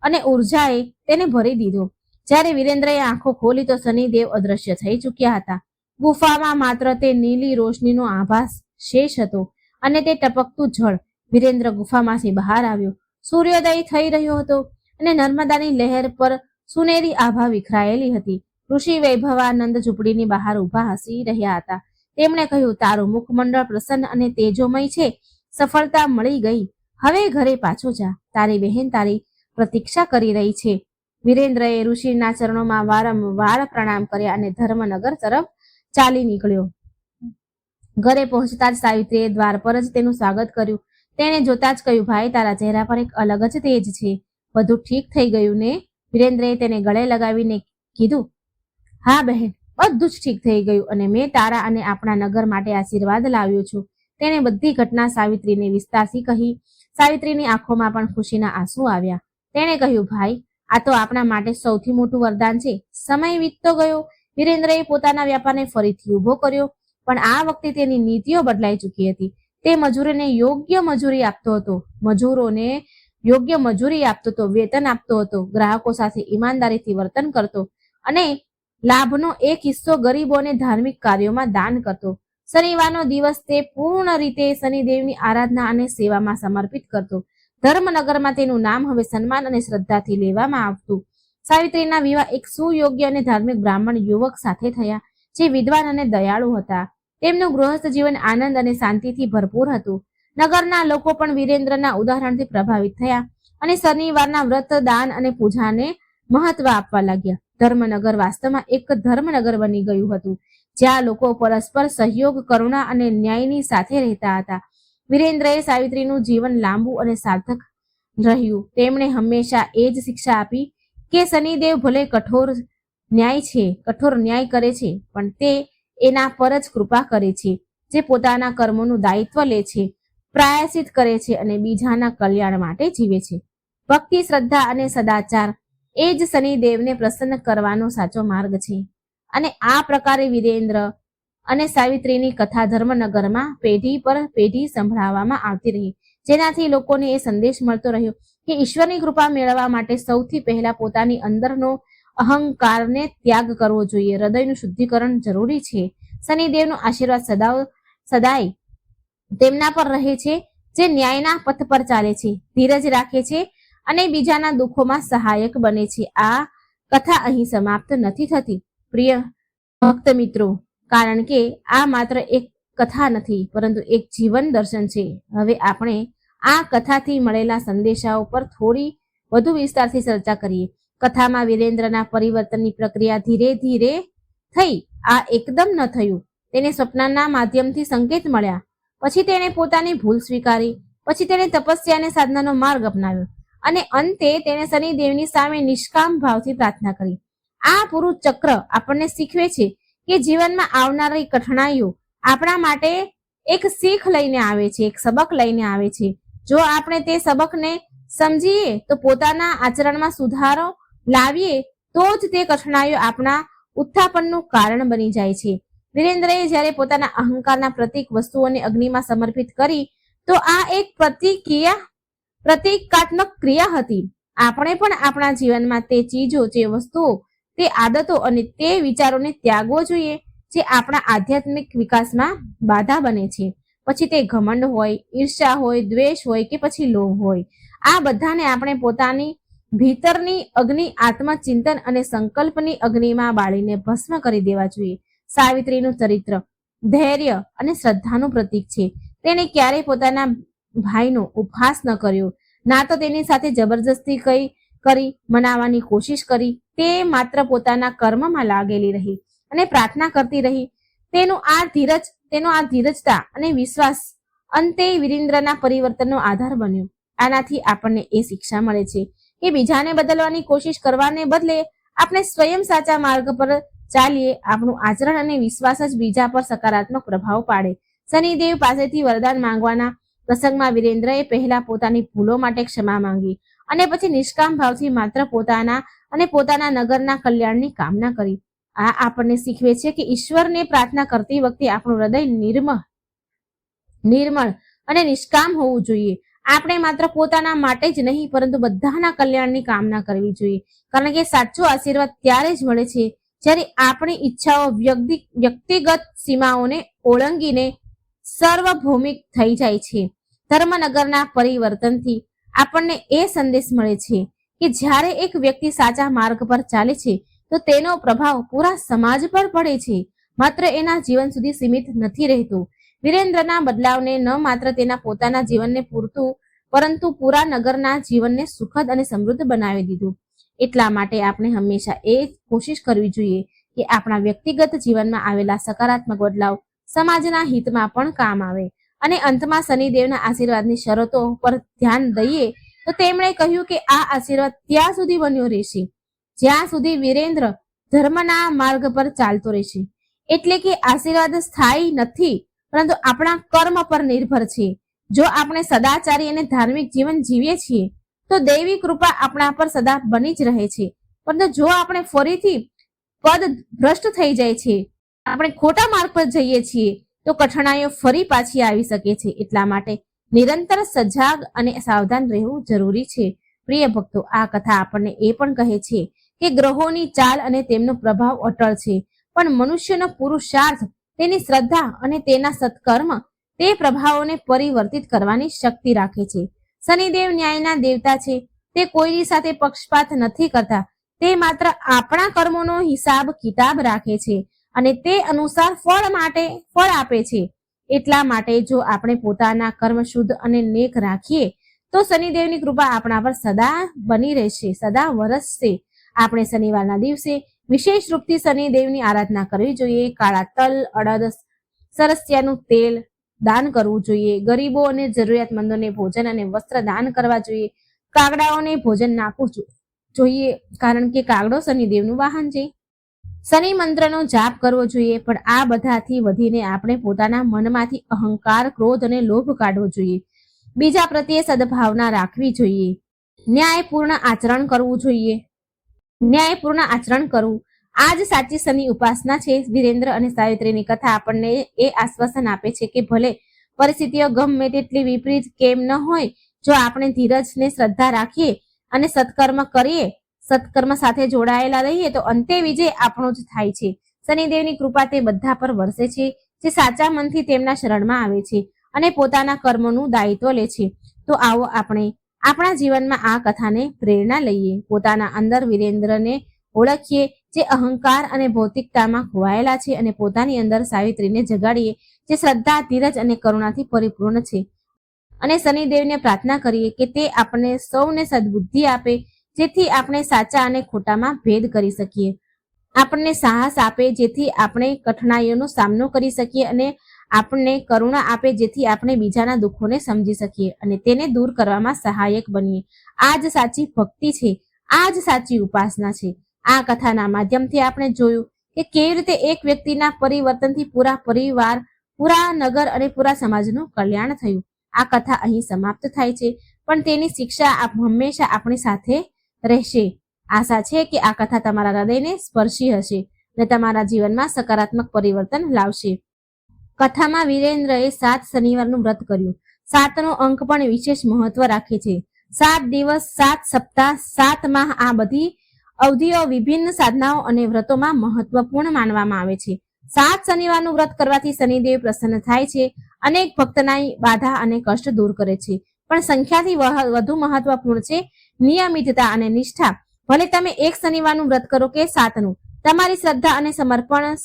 અને ઉર્જાએ તેને ભરી દીધો. જ્યારે વિરેન્દ્રએ આંખો ખોલી તો શનિદેવ અદ્રશ્ય થઈ ચૂક્યા હતા. ગુફામાં માત્ર તે નીલી રોશનીનો આભાસ શેષ હતો અને તે ટપકતું જળ. વિરેન્દ્ર ગુફામાંથી બહાર આવ્યો. સૂર્યોદય થઈ રહ્યો હતો અને નર્મદાની લહેર પર સુનેરી આભા વિખરાયેલી હતી. ઋષિ વૈભવાનંદ ઝૂંપડીની બહાર ઊભા હસી રહ્યા હતા. તેમણે કહ્યું, તારું મુખમંડળ પ્રસન્ન અને તેજોમય છે. સફળતા મળી ગઈ. હવે ઘરે પાછો જા. તારી બહેન તારી પ્રતીક્ષા કરી રહી છે. વિરેન્દ્રએ ઋષિના ચરણોમાં વારંવાર પ્રણામ કર્યા અને ધર્મનગર તરફ ચાલી નીકળ્યો. ઘરે પહોંચતા જ સાવિત્રીએ દ્વાર પર જ તેનું સ્વાગત કર્યું. તેણે જોતા જ કહ્યું, ભાઈ, તારા ચહેરા પર એક અલગ જ તેજ છે. બધું ઠીક થઈ ગયું ને? વિરેન્દ્રએ તેને ગળે લગાવીને કીધું, હા બહેન, બધું જ ઠીક થઈ ગયું અને મેં તારા અને આપણા નગર માટે આશીર્વાદ લાવ્યો છું. તેણે બધી ઘટના સાવિત્રીને વિસ્તારથી કહી. સાવિત્રીની આંખોમાં પણ ખુશીના આંસુ આવ્યા. તેણે કહ્યું, ભાઈ, આ તો આપણા માટે સૌથી મોટું વરદાન છે. સમય વીતતો ગયો. વિરેન્દ્રએ પોતાના વ્યાપારને ફરીથી ઊભો કર્યો. પણ આ વખતે તેની નીતિઓ બદલાઈ ચૂકી હતી. તે મજૂરોને યોગ્ય મજૂરી આપતો હતો, વેતન આપતો હતો, ગ્રાહકો સાથે ઈમાનદારીથી વર્તન કરતો અને લાભનો એક હિસ્સો ગરીબો અને ધાર્મિક કાર્યોમાં દાન કરતો. શનિવારનો દિવસ તે પૂર્ણ રીતે શનિદેવની આરાધના અને સેવામાં સમર્પિત કરતો. ધર્મનગરમાં તેનું નામ હવે સન્માન અને શ્રદ્ધાથી લેવામાં આવતું. સાવિત્રીના વિવાહ એક સુયોગ્ય અને ધાર્મિક બ્રાહ્મણ યુવક સાથે થયા, જે વિદ્વાન અને દયાળુ હતા. તેમનું ગૃહસ્થ જીવન આનંદ અને શાંતિથી ભરપૂર હતું. નગરના લોકો પણ વિરેન્દ્રના ઉદાહરણથી પ્રભાવિત થયા અને શનિવારના વ્રત, દાન અને પૂજાને મહત્વ આપવા લાગ્યા. ધર્મનગર વાસ્તવમાં એક ધર્મનગર બની ગયું હતું, જ્યાં લોકો પરસ્પર સહયોગ, કરુણા અને ન્યાયની સાથે રહેતા હતા. વિરેન્દ્રએ સાવિત્રીનું જીવન લાંબુ અને સાર્થક રહ્યું. તેમણે હંમેશા એ જ શિક્ષા આપી કે શનિદેવ ભલે કઠોર ન્યાય કરે છે, પણ તે એના પર જ કૃપા કરે છે જે પોતાના કર્મોનું દાયિત્વ લે છે. પ્રાયશ્ચિત કરે છે અને બીજાના કલ્યાણ માટે જીવે છે. ભક્તિ, શ્રદ્ધા અને સદાચાર એ જ શનિદેવને પ્રસન્ન કરવાનો સાચો માર્ગ છે. અને આ પ્રકારે વીરેન્દ્ર અને સાવિત્રીની કથા ધર્મનગરમાં પેઢી પર પેઢી સંભળાવવામાં આવતી રહી, જેનાથી લોકોને એ સંદેશ મળતો રહ્યો કે ઈશ્વરની કૃપા મેળવવા માટે સૌથી પહેલા પોતાની અંદરનો અહંકારને ત્યાગ કરવો જોઈએ. હૃદયનું શુદ્ધિકરણ જરૂરી છે. શનિદેવનો આશીર્વાદ સદાય તેમના પર રહે છે, જે ન્યાયના પથ પર ચાલે છે, ધીરજ રાખે છે અને બીજાના દુઃખોમાં સહાયક બને છે. આ કથા અહીં સમાપ્ત નથી થતી પ્રિય ભક્ત મિત્રો, કારણ કે આ માત્ર એક કથા નથી, પરંતુ એક જીવન દર્શન છે. હવે આપણે આ કથાથી મળેલા સંદેશાઓ પર થોડી વધુ વિસ્તારથી ચર્ચા કરીએ. કથામાં વીરેન્દ્રના પરિવર્તનની પ્રક્રિયા ધીરે ધીરે થઈ. આ એકદમ ન થયું. તેને સ્વપ્નના માધ્યમથી સંકેત મળ્યા, પછી તેણે પોતાની ભૂલ સ્વીકારી, પછી તેણે તપસ્યા અને સાધનાનો માર્ગ અપનાવ્યો અને અંતે તેણે શનિદેવની સામે નિષ્કામ ભાવથી પ્રાર્થના કરી. આ પૂરું ચક્ર આપણને શીખવે છે કે જીવનમાં આવનારી કઠણાઈઓ આપણા માટે એક શીખ લઈને આવે છે, એક સબક લઈને આવે છે. જો આપણે તે સબકને સમજીએ તો પોતાના આચરણમાં સુધારો લાવીએ તો જ તે કઠણાઈઓ આપણા ઉત્થાપનનું કારણ બની જાય છે. વીરેન્દ્રએ જ્યારે પોતાના અહંકારના પ્રતીક વસ્તુઓને અગ્નિમાં સમર્પિત કરી તો આ એક પ્રતિકાત્મક ક્રિયા હતી. આપણે પણ આપણા જીવનમાં તે ચીજો, જે વસ્તુઓ, તે આદતો અને તે વિચારોને ત્યાગવો જોઈએ જે આપણા આધ્યાત્મિક વિકાસમાં બાધા બને છે. પછી તે ઘમંડ હોય, ઈર્ષ્યા હોય, દ્વેષ હોય કે પછી લોભ હોય, આ બધાને આપણે પોતાની ભીતરની અગ્નિ, આત્મચિંતન અને સંકલ્પની અગ્નિમાં બાળીને ભસ્મ કરી દેવા જોઈએ. સાવિત્રીનું ચરિત્ર ધૈર્ય અને શ્રદ્ધાનું પ્રતીક છે. તેણે ક્યારેય પોતાના ભાઈનો ઉપહાસ ન કર્યો, ના તો તેની સાથે જબરજસ્તી કરી મનાવવાની કોશિશ કરી. તે માત્ર પોતાના કર્મમાં લાગેલી રહી અને પ્રાર્થના કરતી રહી. તેનો આ ધીરજતા અને વિશ્વાસ અંતે વીરેન્દ્રના પરિવર્તનનો આધાર બન્યો. આનાથી આપણને એ શિક્ષા મળે છે કે બીજાને બદલવાની કોશિશ કરવાને બદલે આપણે સ્વયં સાચા માર્ગ પર ચાલીએ. આપણું આચરણ અને વિશ્વાસ જ બીજા પર સકારાત્મક પ્રભાવ પાડે. શનિદેવ પાસેથી વરદાન માંગવાના પ્રસંગમાં વીરેન્દ્રએ પહેલા પોતાની ભૂલો માટે ક્ષમા માંગી અને પછી નિષ્કામ ભાવથી માત્ર પોતાના અને પોતાના નગરના કલ્યાણની કામના કરી. આ આપણને શીખવે છે કે ઈશ્વરને પ્રાર્થના કરતી વખતે આપણું હૃદય નિર્મળ અને નિષ્કામ હોવું જોઈએ. આપણે માત્ર પોતાના માટે જ નહીં, પરંતુ બધાના કલ્યાણની કામના કરવી જોઈએ, કારણ કે સાચો આશીર્વાદ ત્યારે જ મળે છે જ્યારે આપણી ઈચ્છાઓ વ્યક્તિગત સીમાઓને ઓળંગીને સર્વભૌમિક થઈ જાય છે. ધર્મનગરના પરિવર્તનથી આપણને એ સંદેશ મળે છે કે જ્યારે એક વ્યક્તિ સાચા માર્ગ પર ચાલે છે તો તેનો પ્રભાવ પૂરા સમાજ પર પડે છે, માત્ર એના જીવન સુધી સીમિત નથી રહેતો. વીરેન્દ્રના બદલાવને ન માત્ર તેના પોતાના જીવનને પૂરતું, પરંતુ પૂરા નગરના જીવનને સુખદ અને સમૃદ્ધ બનાવી દીધું. એટલા માટે આપણે હંમેશા એ કોશિશ કરવી જોઈએ કે આપણા વ્યક્તિગત જીવનમાં આવેલા સકારાત્મક બદલાવ સમાજના હિતમાં પણ કામ આવે. અને અંતમાં શનિદેવના આશીર્વાદની શરતો પર ધ્યાન દઈએ તો તેમણે કહ્યું કે આ આશીર્વાદ ત્યાં સુધી બન્યો રહેશે જ્યાં સુધી વીરેન્દ્ર ધર્મના માર્ગ પર ચાલતો રહેશે. એટલે કે આશીર્વાદ સ્થાયી નથી, પરંતુ આપણા કર્મ પર નિર્ભર છે. જો આપણે સદાચારી અને ધાર્મિક જીવન જીવીએ છીએ તો દૈવી કૃપા આપણા પર સદા બની જ રહે છે. પરંતુ જો આપણે ફરીથી પદ ભ્રષ્ટ થઈ જાય છે, આપણે ખોટા માર્ગ પર જઈએ છીએ, તો કઠણાઈઓ ફરી પાછી આવી શકે છે. એટલા માટે નિરંતર સજાગ અને સાવધાન રહેવું જરૂરી છે. પ્રિય ભક્તો, આ કથા આપણને એ પણ કહે છે કે ગ્રહોની ચાલ અને તેમનો પ્રભાવ અટળ છે, પણ મનુષ્યનો પુરુષાર્થ, તેની શ્રદ્ધા અને તેના સત્કર્મ તે પ્રભાવોને પરિવર્તિત કરવાની શક્તિ રાખે છે. શનિદેવ ન્યાયના દેવતા છે. તે કોઈની સાથે પક્ષપાત નથી કરતા. તે માત્ર આપણા કર્મોનો હિસાબ કિતાબ રાખે છે અને તે અનુસાર ફળ આપે છે. એટલા માટે જો આપણે પોતાના કર્મ શુદ્ધ અને નેક રાખીએ તો શનિદેવની કૃપા આપણા પર સદા બની રહેશે, સદા વરસશે. આપણે શનિવારના દિવસે વિશેષ રૂપથી શનિદેવની આરાધના કરવી જોઈએ. કાળા તલ, અડદ, સરસિયાનું તેલ દાન કરવું જોઈએ. ગરીબો અને જરૂરિયાતમંદોને ભોજન અને વસ્ત્ર દાન કરવા જોઈએ. કાગડાઓને ભોજન નાખવું જોઈએ, કારણ કે કાગડો શનિદેવનું વાહન છે. શનિ મંત્રનો જાપ કરવો જોઈએ, પણ આ બધાથી વધીને આપણે પોતાના મનમાંથી અહંકાર, ક્રોધ અને લોભ કાઢવો જોઈએ. બીજા પ્રત્યે સદભાવના રાખવી જોઈએ. ન્યાયપૂર્ણ આચરણ કરવું જોઈએ. ન્યાયપૂર્ણ આચરણ કરવું આ જ સાચી શનિ ઉપાસના છે. વિરેન્દ્ર અને સાવિત્રીની કથા આપણને એ આશ્વાસન આપે છે કે ભલે પરિસ્થિતિઓ ગમે તેટલી વિપરીત કેમ ન હોય, જો આપણે ધીરજને શ્રદ્ધા રાખીએ અને સત્કર્મ સાથે જોડાયેલા રહીએ તો અંતે વિજય આપણો જ થાય છે. શનિદેવની કૃપા તે બધા પર વરસે છે જે સાચા મનથી તેમના શરણમાં આવે છે અને પોતાના કર્મોનું દાયિત્વ લે છે. તો આવો આપણે આપણા જીવનમાં આ કથાને પ્રેરણા લઈએ, પોતાના અંદર વિરેન્દ્રને ઓળખીએ જે અહંકાર અને ભૌતિકતામાં ખોવાયેલા છે અને પોતાની અંદર સાવિત્રીને જગાડીએ જે શ્રદ્ધા, ધીરજ અને કરુણાથી પરિપૂર્ણ છે. અને શનિદેવને પ્રાર્થના કરીએ કે તે આપણને સૌને સદબુદ્ધિ આપે જેથી આપણે સાચા અને ખોટામાં ભેદ કરી શકીએ. આપણને સાહસ આપે જેથી આપણે કઠણાઈઓનો સામનો કરી શકીએ અને આપણને કરુણા આપે જેથી આપણે બીજાના દુઃખોને સમજી શકીએ અને તેને દૂર કરવામાં સહાયક બનીએ. આ જ સાચી ભક્તિ છે, આ જ સાચી ઉપાસના છે. આ કથાના માધ્યમથી આપણે જોયું કે કેવી રીતે એક વ્યક્તિના પરિવર્તનથી પૂરા પરિવાર, પૂરા નગર અને પૂરા સમાજનું કલ્યાણ થયું. આ કથા અહીં સમાપ્ત થાય છે, પણ તેની શિક્ષા હંમેશા આપણી સાથે રહેશે. આશા છે કે આ કથા તમારા હૃદયને સ્પર્શી હશે અને તમારા જીવનમાં સકારાત્મક પરિવર્તન લાવશે. કથામાં વિરેન્દ્રએ 7 શનિવારનું વ્રત કર્યું. 7નો અંક પણ વિશેષ મહત્વ રાખે છે. 7 દિવસ, 7 સપ્તાહ, 7 માહ આ બધી અવધિઓ વિભિન્ન સાધનાઓ અને વ્રતોમાં મહત્વપૂર્ણ માનવામાં આવે છે. 7 શનિવારનું વ્રત કરવાથી શનિદેવ પ્રસન્ન થાય છે, અનેક ભક્તના બાધા અને કષ્ટ દૂર કરે છે. પણ સંખ્યાથી વધુ મહત્વપૂર્ણ છે નિયમિતતા અને નિષ્ઠા. ભલે તમે 1 શનિવારનું વ્રત કરો કે 7નું, તમારી શ્રદ્ધા અને સમર્પણ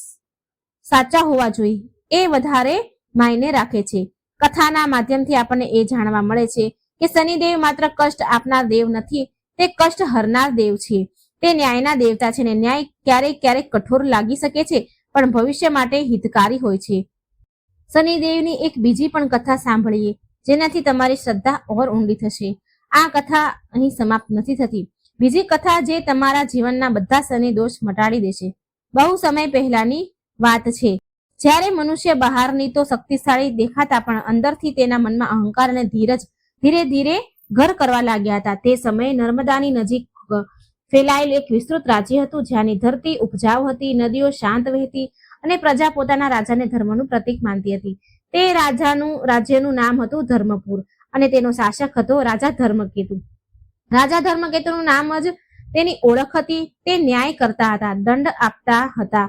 સાચા હોવા જોઈએ, એ વધારે માયને રાખે છે. કથાના માધ્યમથી આપણને એ જાણવા મળે છે કે શનિદેવ માત્ર કષ્ટ આપનાર દેવ નથી, તે કષ્ટ હરનાર દેવ છે. તે ન્યાયના દેવતા છે ને ન્યાય ક્યારેક કઠોર લાગી શકે છે પણ ભવિષ્ય માટે હિતકારી હોય છે. શનિદેવની એક બીજી પણ કથા સાંભળીએ જેનાથી તમારી શ્રદ્ધા ઓર ઊંડી થશે. આ કથા અહીં સમાપ્ત નથી થતી. બીજી કથા જે તમારા જીવનના બધા શનિ દોષ મટાડી દેશે. બહુ સમય પહેલાની વાત છે, જ્યારે મનુષ્ય બહારની તો શક્તિશાળી દેખાતા પણ અંદરથી તેના મનમાં અહંકાર અને ધીરજ ધીરે ધીરે ઘર કરવા લાગ્યા હતા. તે સમયે નર્મદાની નજીક ફેલાયેલ એક વિસ્તૃત રાજ્ય હતું, જ્યાંની ધરતી ઉપજાઉ હતી, નદીઓ શાંત વહેતી અને પ્રજા પોતાના રાજાને ધર્મનું પ્રતીક માનતી હતી. તે રાજ્યનું નામ હતું ધર્મપુર અને તેનો શાસક હતો રાજા ધર્મકેતુ. રાજા ધર્મકેતુનું નામ જ તેની ઓળખ હતી. તે ન્યાય કરતા હતા, દંડ આપતા હતા,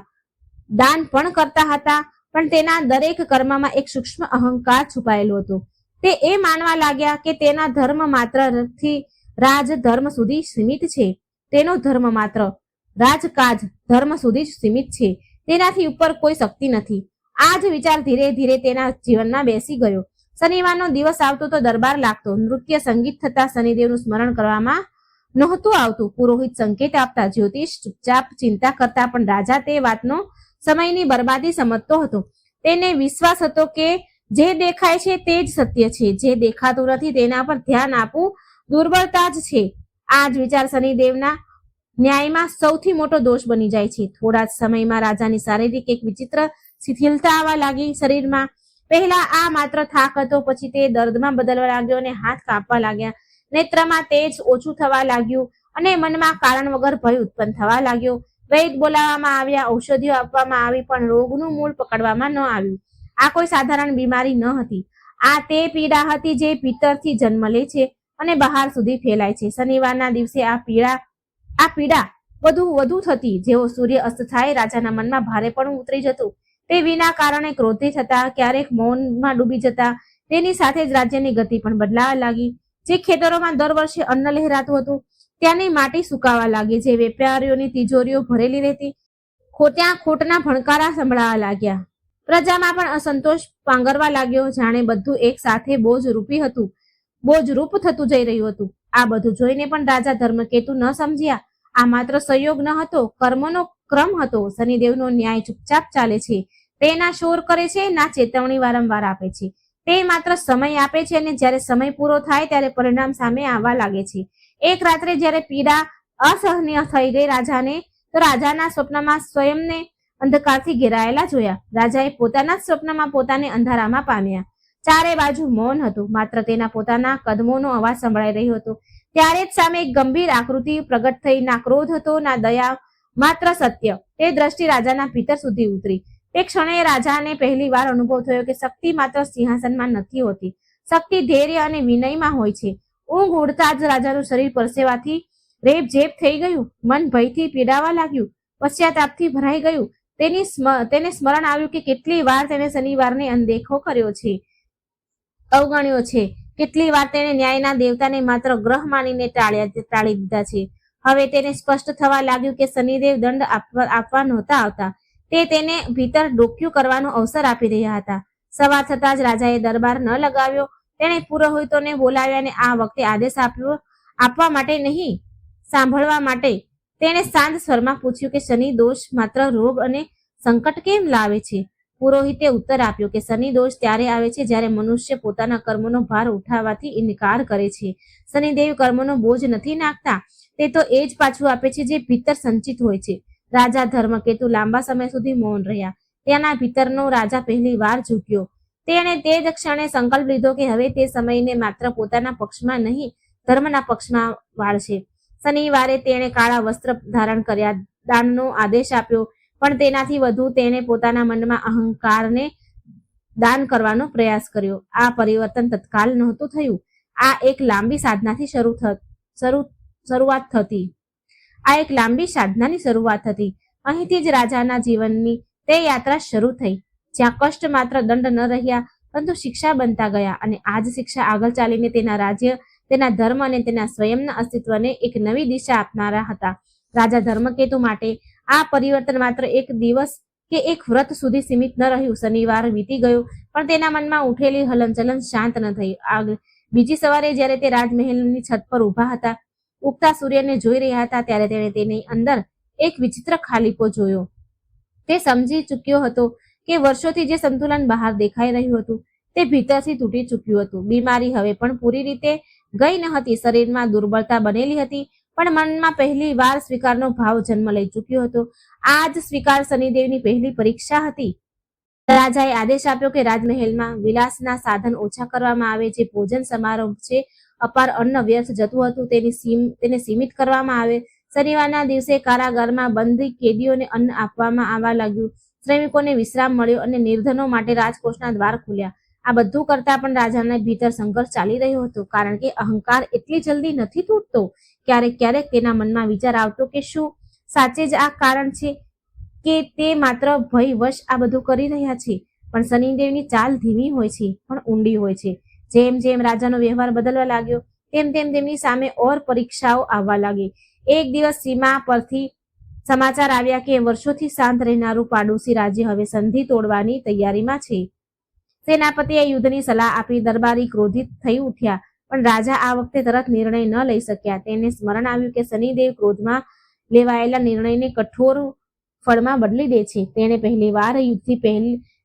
દાન પણ કરતા હતા, પણ તેના દરેક કર્મમાં એક સૂક્ષ્મ અહંકાર છુપાયેલો હતો. તે એ માનવા લાગ્યા કે તેના ધર્મ માત્ર રાજધર્મ સુધી સીમિત છે. તેનો ધર્મ માત્ર રાજકાજ ધર્મ સુધી જ સીમિત છે, તેનાથી ઉપર કોઈ શક્તિ નથી. આ જ વિચાર ધીરે ધીરે તેના જીવનમાં બેસી ગયો. શનિવારનો દિવસ આવતો તો દરબાર લાગતો, નૃત્ય સંગીત થતા શનિદેવનું સ્મરણ કરવામાં નહોતું આવતું. પુરોહિત સંકેત આપતા, જ્યોતિષ ચૂપચાપ ચિંતા કરતા, પણ રાજા તે વાતનો સમયની બરબાદી સમજતો હતો. તેને વિશ્વાસ હતો કે જે દેખાય છે તે જ સત્ય છે, જે દેખાતું નથી તેના પર ધ્યાન આપવું દુર્બળતા જ છે. આ જ વિચાર શનિદેવના ન્યાયમાં સૌથી મોટો દોષ બની જાય છે. થોડા જ સમયમાં રાજાની શારીરિક એક વિચિત્ર શિથિલતા આવવા લાગી શરીરમાં. પહેલા આ માત્ર થાક હતો, પછી તે દર્દમાં બદલવા લાગ્યો અને હાથ કાંપવા લાગ્યા. નેત્રમાં તેજ ઓછું થવા લાગ્યું અને મનમાં કારણ વગર ભય ઉત્પન્ન થવા લાગ્યો. વૈદ બોલાવવામાં આવ્યા, ઔષધિઓ આપવામાં આવી, પણ રોગનું મૂળ પકડવામાં ન આવ્યું. આ કોઈ સાધારણ બીમારી ન હતી. આ તે પીડા હતી જે ભીતરથી જન્મ લે છે અને બહાર સુધી ફેલાય છે. શનિવારના દિવસે આ પીડા વધુ થતી. જેવો સૂર્ય અસ્ત થાય, રાજાના મનમાં ભારેપણું ઉતરી જતું. તે વિના કારણે ક્રોધિત થતા, ક્યારેક મૌનમાં ડૂબી જતા. તેની સાથે જ રાજ્યની ગતિ પણ બદલાવા લાગી. જે ખેતરોમાં દર વર્ષે અન્ન લહેરાતું હતું ત્યાંની માટી સુકાવા લાગી. જે વેપારીઓની તિજોરીઓ ભરેલી રહેતી ત્યાં ખોટના ભણકારા સંભળાવા લાગ્યા. પ્રજામાં પણ અસંતોષ પાંગરવા લાગ્યો, જાણે બધું એક સાથે બોજરૂપ થતું જઈ રહ્યું હતું. આ બધું જોઈને પણ રાજા ધર્મકેતુ ન સમજ્યા. આ માત્ર સંયોગ ન હતો, કર્મનો ક્રમ હતો. શનિદેવનો ન્યાય ચૂપચાપ ચાલે છે. તે ના શોર કરે છે, ના ચેતવણી વારંવાર આપે છે. તે માત્ર સમય આપે છે અને જ્યારે સમય પૂરો થાય ત્યારે પરિણામ સામે આવવા લાગે છે. એક રાત્રે જ્યારે પીડા અસહનીય થઈ ગઈ, રાજાને તો રાજાના સ્વપ્નમાં સ્વયંને અંધકારથી ઘેરાયેલા જોયા. રાજાએ પોતાના જ સ્વપ્નમાં પોતાને અંધારામાં પામ્યા. ચારે બાજુ મૌન હતું, માત્ર તેના પોતાના કદમોનો અવાજ સંભળાઈ રહ્યો હતો. ત્યારે જ સામે એક ગંભીર આકૃતિ પ્રગટ થઈ. ના ક્રોધ હતો, ના દયા, માત્ર સત્ય. તે દ્રષ્ટિ રાજાના ભીતર સુધી ઉતરી. તે ક્ષણે રાજાને પહેલી વાર અનુભવ થયો કે શક્તિ માત્ર સિંહાસનમાં નથી હોતી. શક્તિ ધૈર્ય અને વિનયમાં હોય છે. ઊંઘ ઉડતા જ રાજાનું શરીર પરસેવાથી રેપઝેપ થઈ ગયું. મન ભયથી પીડાવા લાગ્યું, પશ્ચાતાપથી ભરાઈ ગયું. તેને સ્મરણ આવ્યું કે કેટલી વાર તેને શનિવારને અનદેખો કર્યો છે, અવગણ્યો છે. કેટલી વાર તેને ન્યાયના દેવતાને માત્ર ગ્રહ માનીને ટાળી દીધા છે. હવે તેને સ્પષ્ટ થવા લાગ્યું કે શનિદેવ દંડ આપવા નહોતા આવતા, તે તેને ભીતર ડોક્યું કરવાનો અવસર આપી રહ્યા હતા. સવાર થતા જ રાજાએ દરબાર ન લગાવ્યો. તેણે પુરોહિતોને બોલાવ્યા અને આ વખતે આદેશ આપવા માટે નહીં, સાંભળવા માટે. તેણે શાંત સ્વરમાં પૂછ્યું કે શનિ દોષ માત્ર રોગ અને સંકટ કેમ લાવે છે? પુરોહિતે ઉત્તર આપ્યો કે શનિ દોષ ત્યારે આવે છે જ્યારે મનુષ્ય પોતાના કર્મનો ભાર ઉઠાવવાથી ઇનકાર કરે છે. શનિદેવ કર્મનો બોજ નથી નાખતા, તે તો એ જ પાછું આપે છે જે ભીતર સંચિત હોય છે. રાજા ધર્મકેતુ લાંબા સમય સુધી મૌન રહ્યા. તેના ભીતરનો રાજા પહેલી વાર ઝૂક્યો. તેણે તે જ ક્ષણે સંકલ્પ લીધો કે હવે તે સમયને માત્ર પોતાના પક્ષમાં નહીં, ધર્મના પક્ષમાં વાળશે. શનિવારે તેણે કાળા વસ્ત્ર ધારણ કર્યા, દાનનો આદેશ આપ્યો, પણ તેનાથી વધુ તેણે પોતાના મનમાં અહંકારને દાન કરવાનો પ્રયાસ કર્યો. આ પરિવર્તન તત્કાલ નહોતું થયું. આ એક લાંબી સાધનાની શરૂઆત હતી. અહીંથી જ રાજાના જીવનની તે યાત્રા શરૂ થઈ, જ્યાં કષ્ટ માત્ર દંડ ન રહ્યા પરંતુ શિક્ષા બનતા ગયા. અને આ જ શિક્ષા આગળ ચાલીને તેના રાજ્ય, તેના ધર્મ અને તેના સ્વયંના અસ્તિત્વને એક નવી દિશા આપનારા હતા. રાજા ધર્મકેતુ માટે આ પરિવર્તન માત્ર એક દિવસ કે એક વ્રત સુધી સીમિત ન રહ્યું. શનિવાર વીતી ગયો, પણ તેના મનમાં ઉઠેલી હલનચલન શાંત ન થઈ. બીજી સવારે જ્યારે તે રાજમહેલની છત પર ઊભા હતા, ઉગતા સૂર્યને જોઈ રહ્યા હતા, ત્યારે તેણે તેની અંદર એક વિચિત્ર ખાલીપો જોયો. તે સમજી ચૂક્યો હતો કે વર્ષોથી જે સંતુલન બહાર દેખાઈ રહ્યું હતું તે ભીતરથી તૂટી ચૂક્યું હતું. બીમારી હવે પણ પૂરી રીતે ગઈ ન હતી. શરીરમાં દુર્બળતા બનેલી હતી, પણ મનમાં પહેલી વાર સ્વીકારનો ભાવ જન્મ લઈ ચૂક્યો હતો. આ જ સ્વીકાર શનિદેવની પહેલી પરીક્ષા હતી. રાજાએ આદેશ આપ્યો કે રાજમહેલમાં વિલાસના સાધન ઓછા કરવામાં આવે. જે ભોજન સમારોહ છે, અપાર અન્ન વ્યર્થ જતું હતું, તેને સીમિત કરવામાં આવે. શનિવારના દિવસે કારાગારમાં બંધી કેદીઓને અન્ન આપવામાં આવવા લાગ્યું. શ્રમિકોને વિશ્રામ મળ્યો અને નિર્ધનો માટે રાજકોષના દ્વાર ખુલ્યા. આ બધું કરતા પણ રાજાના ભીતર સંઘર્ષ ચાલી રહ્યો હતો, કારણ કે અહંકાર એટલી જલ્દી નથી તૂટતો. ક્યારેક તેના મનમાં વિચાર આવતો કે શું સાચે જ આ કારણ છે કે તે માત્ર ભયવશ આ બધું કરી રહ્યા છે? પણ શનિદેવની ચાલ ધીમી હોય છે પણ ઊંડી હોય છે. જેમ જેમ રાજાનો વ્યવહાર બદલવા લાગ્યો તેમ તેમની સામે ઓર પરીક્ષાઓ આવવા લાગી. એક દિવસ સીમા પરથી સમાચાર આવ્યા કે વર્ષોથી શાંત રહેનારું પાડોશી રાજ્ય હવે સંધિ તોડવાની તૈયારીમાં છે. સેનાપતિએ યુદ્ધની સલાહ આપી. દરબારી ક્રોધિત થઈ ઉઠ્યા, પણ રાજા આ વખતે તરત નિર્ણય ન લઈ શક્યા. તેને સ્મરણ આવ્યું કે શનિદેવ ક્રોધમાં લેવાયેલા નિર્ણયને કઠોર ફળમાં બદલી દે છે. તેણે પહેલી વાર યુદ્ધથી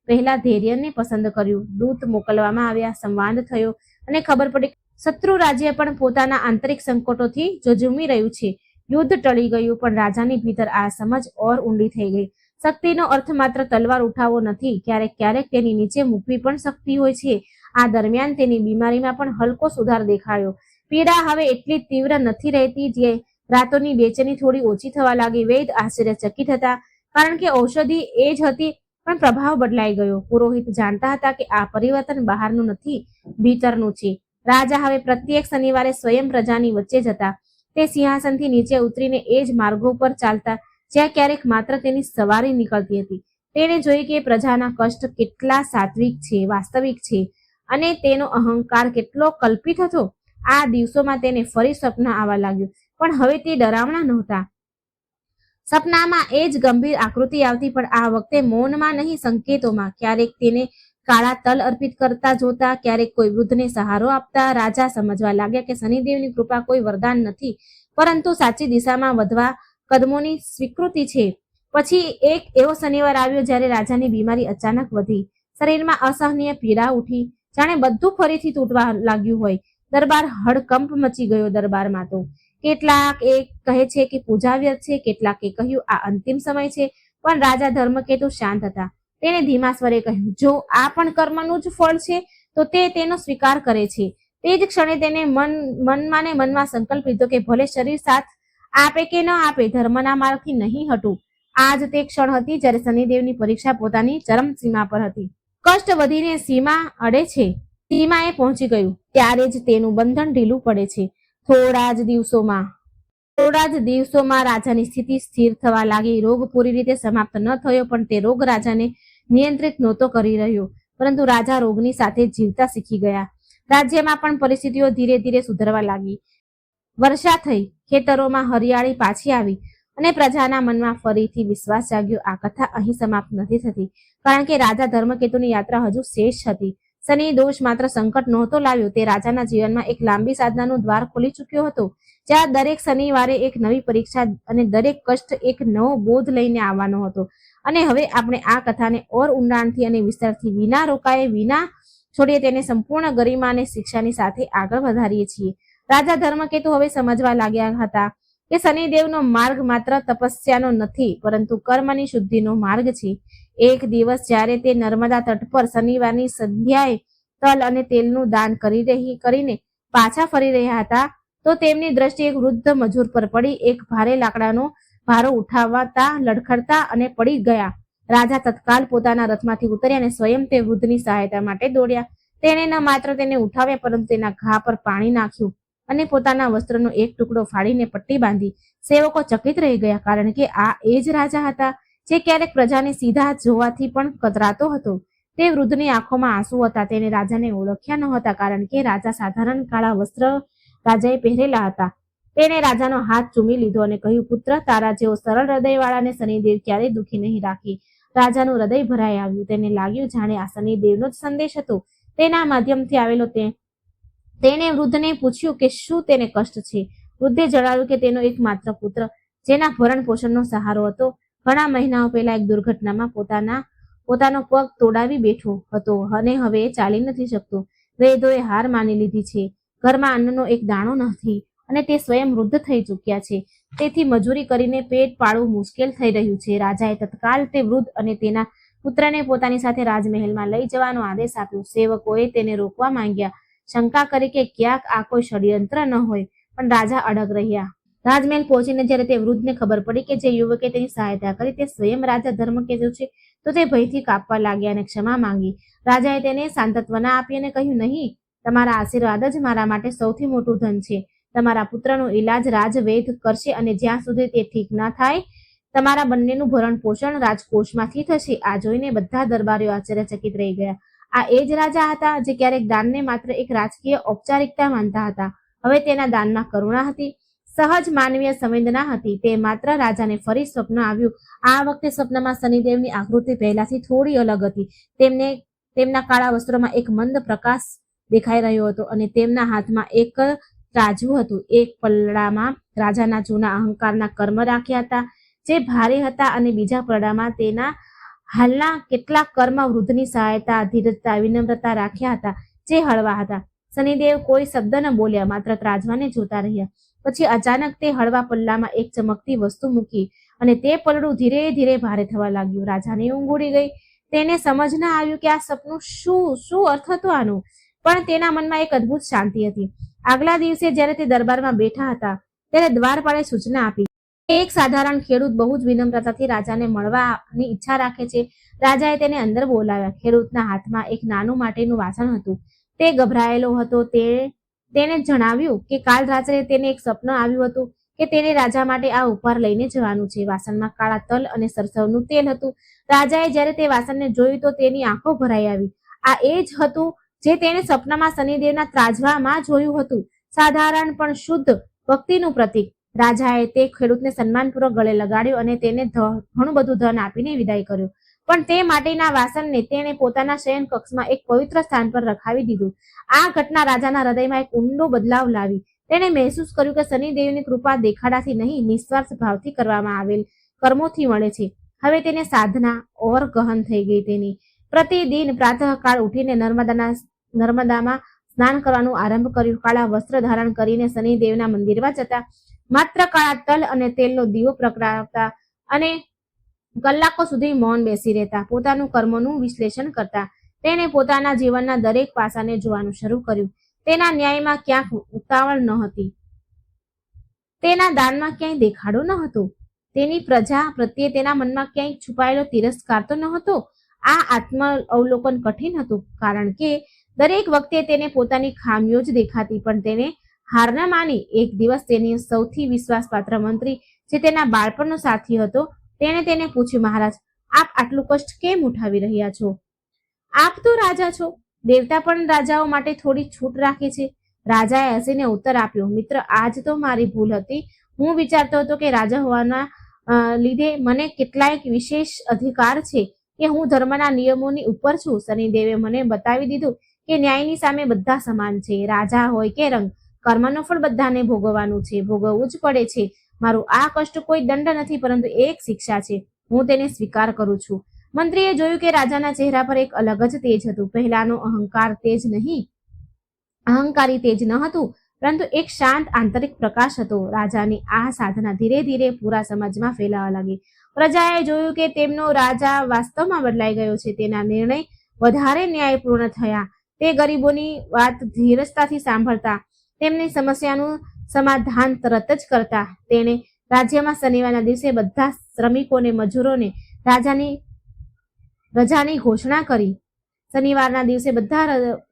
પહેલા ધૈર્યને પસંદ કર્યું. દૂત મોકલવામાં આવ્યા, સંવાદ થયો અને ખબર પડી શત્રુ રાજ્ય પણ પોતાના આંતરિક સંકટોથી ઝઝૂમી રહ્યું છે. યુદ્ધ ટળી ગયું, પણ રાજાની ભીતર આ સમજ ઓર ઊંડી થઈ ગઈ. શક્તિનો અર્થ માત્ર તલવાર ઉઠાવવો નથી, ક્યારેક તેની નીચે મૂકવી પણ શક્તિ હોય છે. આ દરમિયાન તેની બીમારીમાં પણ હલકો સુધાર દેખાયો. પીડા હવે એટલી તીવ્ર નથી રહેતી. જે રાતોની બેચેની થોડી ઓછી થવા લાગી. વૈદ આશ્ચર્યચકિત હતા, કારણ કે ઔષધિ એ જ હતી, પણ પ્રભાવ બદલાઈ ગયો. પુરોહિત જાણતા હતા કે આ પરિવર્તન બહારનું નથી, ભીતરનું છે. રાજા હવે પ્રત્યેક શનિવારે સ્વયં પ્રજાની વચ્ચે જતા. તે સિંહાસનથી નીચે ઉતરીને એ જ માર્ગો પર ચાલતા જ્યાં ક્યારેક માત્ર તેની સવારી નીકળતી હતી. તેણે જોઈ કે પ્રજાના કષ્ટ કેટલા વાસ્તવિક છે અને તેનો અહંકાર કેટલો કલ્પિત હતો. આ દિવસોમાં તેને ફરી સ્વપ્ન આવવા લાગ્યું, પણ હવે તે ડરાવણા નહોતા. સપનામાં એ જ ગંભીર આકૃતિ આવતી, પણ આ વખતે મૌનમાં નહીં, સંકેતોમાં. ક્યારેક તેને કાળા તલ અર્પિત કરતા જોતા, ક્યારેક કોઈ વૃદ્ધને સહારો આપતા. રાજા સમજવા લાગ્યા કે શનિદેવની કૃપા કોઈ વરદાન નથી, પરંતુ સાચી દિશામાં વધવા કદમોની સ્વીકૃતિ છે. પછી એક એવો શનિવાર આવ્યો જ્યારે રાજાની બીમારી અચાનક વધી. શરીરમાં અસહનીય પીડા ઉઠી, જાણે બધું ફરીથી તૂટવા લાગ્યું હોય. દરબાર હડકંપ મચી ગયો. દરબારમાં તો કેટલાક એક કહે છે કે પૂજાવ્ય છે, કેટલાકે કહ્યું આ અંતિમ સમય છે, પણ રાજા ધર્મકેતુ શાંત હતા. તેને ધીમા સ્વરે કહ્યું, જો આ પણ કર્મનું જ ફળ છે તો તે તેનો સ્વીકાર કરે છે. તે જ ક્ષણે તેને મનમાં ને મનમાં સંકલ્પ લીધો કે ભલે શરીર સાથ આપે કે ન આપે, ધર્મના માર્ગથી નહીં હટું. આજ તે ક્ષણ હતી જ્યારે શનિદેવની પરીક્ષા પોતાની ચરમ સીમા પર હતી. કષ્ટ વધીને સીમા અડે છે, સીમાએ પહોંચી ગયું ત્યારે જ તેનું બંધન ઢીલું પડે છે. થોડા જ દિવસોમાં રાજાની સ્થિતિ સ્થિર થવા લાગી. રોગ પૂરી રીતે સમાપ્ત ન થયો, પણ તે રોગ રાજાને નિયંત્રિત નહોતો કરી રહ્યો, પરંતુ રાજા રોગની સાથે જીવતા શીખી ગયા. રાજ્યમાં પણ પરિસ્થિતિઓ ધીરે ધીરે સુધરવા લાગી. વર્ષા થઈ, ખેતરોમાં હરિયાળી પાછી આવી અને પ્રજાના મનમાં ફરીથી વિશ્વાસ જાગ્યો. આ કથા અહીં સમાપ્ત નથી થતી, કારણ કે રાજા ધર્મકેતુની યાત્રા હજુ શેષ હતી. શનિ દોષ માત્ર સંકટ નહોતો લાવ્યો, તે રાજાના જીવનમાં એક લાંબી સાધનાનું દ્વાર ખોલી ચૂક્યો હતો, જ્યાં દરેક શનિવારે એક નવી પરીક્ષા અને દરેક કષ્ટ એક નવો બોધ લઈને આવવાનો હતો. અને હવે આપણે આ કથાને ઓર ઊંડાણથી અને વિસ્તારથી વિના રોકાએ વિના છોડીએ તેને સંપૂર્ણ ગરિમા અને શિક્ષાની સાથે આગળ વધારીએ છીએ. રાજા ધર્મકેતુ હવે સમજવા લાગ્યા હતા કે શનિદેવનો માર્ગ માત્ર તપસ્યાનો નથી, પરંતુ કર્મની શુદ્ધિનો માર્ગ છે. એક દિવસ જ્યારે તે નર્મદા તટ પર શનિવારની સંધ્યાએ તલ અને તેલનું દાન કરીને પાછા ફરી રહ્યા હતા, તો તેમની દ્રષ્ટિ એક વૃદ્ધ મજૂર પર પડી. એક ભારે લાકડાનો ભારો ઉઠાવતા લડખડતા અને પડી ગયા. રાજા તત્કાલ પોતાના રથમાંથી ઉતર્યા અને સ્વયં તે વૃદ્ધની સહાયતા માટે દોડ્યા. તેણે ન માત્ર તેને ઉઠાવ્યા, પરંતુ તેના ઘા પર પાણી નાખ્યું અને પોતાના વસ્ત્રનો એક ટુકડો ફાડીને પટ્ટી બાંધી. સેવકો ચકિત રહી ગયા, કારણ કે આ એ જ રાજા હતા જે ક્યારેક પ્રજાને સીધા જોવાથી પણ કતરાતો હતો. તે વૃદ્ધની આંખોમાં આંસુ હતા. તેને રાજાને ઓળખ્યા નહોતા, કારણ કે રાજા સાધારણ કાળા વસ્ત્ર રાજાએ પહેરેલા હતા. તેણે રાજાનો હાથ ચૂમી લીધો અને કહ્યું, પુત્ર, તારા જેવો સરળ હૃદયવાળાને શનિદેવ ક્યારેય દુઃખી નહીં રાખે. રાજાનું હૃદય ભરાઈ આવ્યું. તેને લાગ્યું જાણે આ શનિદેવનો જ સંદેશ હતો. તેના માધ્યમથી આવેલો તેણે વૃદ્ધને પૂછ્યું કે શું તેને કષ્ટ છે. વૃદ્ધે જણાવ્યું કે તેનો એકમાત્ર પુત્ર, જેના ભરણ પોષણનો સહારો હતો, ઘણા મહિનાઓ પહેલા એક દુર્ઘટનામાં પોતાનો પગ તોડાવી બેઠો હતો અને હવે ચાલી નથી શકતો. વૈદ્યોએ હાર માની લીધી છે. ઘરમાં અન્નનો એક દાણો નથી અને તે સ્વયં વૃદ્ધ થઈ ચૂક્યા છે. તેથી મજૂરી કરીને પેટ પાળવું મુશ્કેલ થઈ રહ્યું છે. રાજાએ તત્કાલ તે વૃદ્ધ અને તેના પુત્રને પોતાની સાથે રાજમહેલમાં લઈ જવાનો આદેશ આપ્યો. સેવકોએ તેને રોકવા માંગ્યા, શંકા કરી કે ક્યાંક આ કોઈ ષડયંત્ર ન હોય, પણ રાજા અડગ રહ્યા. રાજમહેલ પહોંચીને જ્યારે તે વૃદ્ધને ખબર પડી કે જે યુવકે તેની સહાયતા કરી તે સ્વયં રાજા ધર્મકેતુ છે, તો તે ભયથી કાપવા લાગ્યા અને ક્ષમા માંગી. રાજાએ તેને સાંત્વના આપી અને કહ્યું, નહીં, તમારા આશીર્વાદ જ મારા માટે સૌથી મોટું ધન છે. તમારા પુત્રનો ઈલાજ રાજવૈદ કરશે અને જ્યાં સુધી તે ઠીક ના થાય, તમારા બંનેનું ભરણ પોષણ રાજકોષમાંથી થશે. આ જોઈને બધા દરબારીઓ આશ્ચર્યચકિત રહી ગયા. આ એ જ રાજા હતા જે ક્યારેક દાનને માત્ર એક રાજકીય ઔપચારિકતા માનતા હતા. હવે તેના દાનમાં કરુણા હતી, સહજ માનવીય સંવેદના હતી. તે માત્ર રાજાને ફરી સ્વપ્ન આવ્યું. આ વખતે સ્વપ્નમાં શનિદેવની આકૃતિ પહેલાથી થોડી અલગ હતી. તેમના કાળા વસ્ત્રોમાં એક મંદ પ્રકાશ દેખાઈ રહ્યો હતો અને તેમના હાથમાં એક ત્રાજવું હતું. એક પલડામાં રાજાના જૂના અહંકારના કર્મ રાખ્યા હતા, જે ભારે હતા, અને બીજા પલડામાં તેના હાલના કેટલાક કર્મ વૃદ્ધની સહાયતા, ધીરજતા, વિનમ્રતા રાખ્યા હતા, જે હળવા હતા. શનિદેવ કોઈ શબ્દ ન બોલ્યા, માત્ર ત્રાજવાને જોતા રહ્યા. પછી અચાનક તે હળવા પલ્લામાં એક ચમકતી વસ્તુ મૂકી અને તે પલડું ધીરે ધીરે ભારે થવા લાગ્યું. રાજાને ઊંઘ ઉડી ગઈ. તેને સમજ ન આવ્યું કે આ સપનું શું અર્થ હતો આનો, પણ તેના મનમાં એક અદ્ભુત શાંતિ હતી. આગલા દિવસે જ્યારે તે દરબારમાં બેઠા હતા, ત્યારે દ્વારપાળે સૂચના આપી. એક સાધારણ ખેડૂત બહુ જ વિનમ્રતાથી રાજાને મળવાની ઈચ્છા રાખે છે. રાજાએ તેને અંદર બોલાવ્યા. ખેડૂતના હાથમાં એક નાનું માટીનું વાસણ હતું. તે ગભરાયેલો હતો. તેણે જણાવ્યું કે કાલ રાત્રે તેને એક સપનું આવ્યું હતું કે તેને રાજા માટે આ ઉપહાર લઈને જવાનું છે. વાસણમાં કાળા તલ અને સરસવનું તેલ હતું. રાજાએ જ્યારે તે વાસણને જોયું તો તેની આંખો ભરાઈ આવી. આ એ જ હતું જે તેણે સપનામાં શનિદેવના ત્રાજવામાં જોયું હતું, સાધારણ પણ શુદ્ધ ભક્તિનું પ્રતીક. રાજાએ તે ખેડૂતને સન્માનપૂર્વક ગળે લગાડ્યો અને તેને ઘણું બધું ધન આપીને વિદાય કર્યો. પણ તે માટીના વાસણને તેણે પોતાના શયન કક્ષમાં એક પવિત્ર સ્થાન પર રખાવી દીધું. આ ઘટના રાજાના હૃદયમાં એક ઊંડો બદલાવ લાવી. તેણે મહેસૂસ કર્યું કે શનિદેવની કૃપા દેખાડાથી નહીં, નિસ્વાર્થ ભાવથી કરવામાં આવેલ કર્મોથી મળે છે. હવે તેને સાધના ઓર ગહન થઈ ગઈ. તેની પ્રતિદિન પ્રાતઃકાળ ઉઠીને નર્મદામાં સ્નાન કરવાનું આરંભ કર્યું. કાળા વસ્ત્ર ધારણ કરીને શનિદેવના મંદિરમાં જતા. માત્ર કાળા તલ અને તેલનો દીવો પ્રગટાવતા અને કલાકો સુધી મૌન બેસી રહેતા, પોતાનું કર્મોનું વિશ્લેષણ કરતા. તેણે પોતાના જીવનના દરેક પાસાને જોવાનું શરૂ કર્યું. તેના ન્યાયમાં ક્યાંક ઉતાવળ ન હતી, તેના દાનમાં ક્યાંય દેખાડો ન હતો, તેની પ્રજા પ્રત્યે તેના મનમાં ક્યાંય છુપાયેલો તિરસ્કાર તો ન હતો. આ આત્મ અવલોકન કઠિન હતું, કારણ કે દરેક વખતે તેને પોતાની ખામીઓ જ દેખાતી, પણ તેને હાર ન માની. એક દિવસ તેની સૌથી વિશ્વાસપાત્ર મંત્રી, જે તેના બાળપણનો સાથી હતો, તેણે તેને પૂછ્યું, મહારાજ, આપ આટલું કષ્ટ કેમ ઉઠાવી રહ્યા છો? આપ તો રાજા છો, દેવતા પણ રાજાઓ માટે થોડી છૂટ રાખે છે. રાજાએ હસીને ઉત્તર આપ્યો, મિત્ર, આજ તો મારી ભૂલ હતી. હું વિચારતો હતો કે રાજા હોવાના લીધે મને કેટલાય વિશેષ અધિકાર છે, કે હું ધર્મના નિયમોની ઉપર છું. શનિદેવે મને બતાવી દીધું કે ન્યાયની સામે બધા સમાન છે. રાજા હોય કે રંગ, કર્મનો ફળ બધાને ભોગવવાનું છે, ભોગવવું જ પડે છે. મારું આ કષ્ટ કોઈ દંડ નથી, પરંતુ એક શિક્ષા છે. હું તેને સ્વીકાર કરું છું. મંત્રીએ જોયું કે રાજાના ચહેરા પર એક અલગ જ તેજ હતું. પહેલાનો અહંકારી તેજ ન હતું, પરંતુ એક શાંત આંતરિક પ્રકાશ હતો. રાજાની આ સાધના ધીરે ધીરે પૂરા સમાજમાં ફેલાવા લાગી. પ્રજાએ જોયું કે તેમનો રાજા વાસ્તવમાં બદલાઈ ગયો છે. તેના નિર્ણય વધારે ન્યાયપૂર્ણ થયા. તે ગરીબોની વાત ધીરજતાથી સાંભળતા, તેમની સમસ્યાનું સમાધાન તરત જ કરતા. તેણે રાજ્યમાં શનિવારના દિવસે બધા શ્રમિકોને, મજૂરોને રજાની ઘોષણા કરી. શનિવારના દિવસે બધા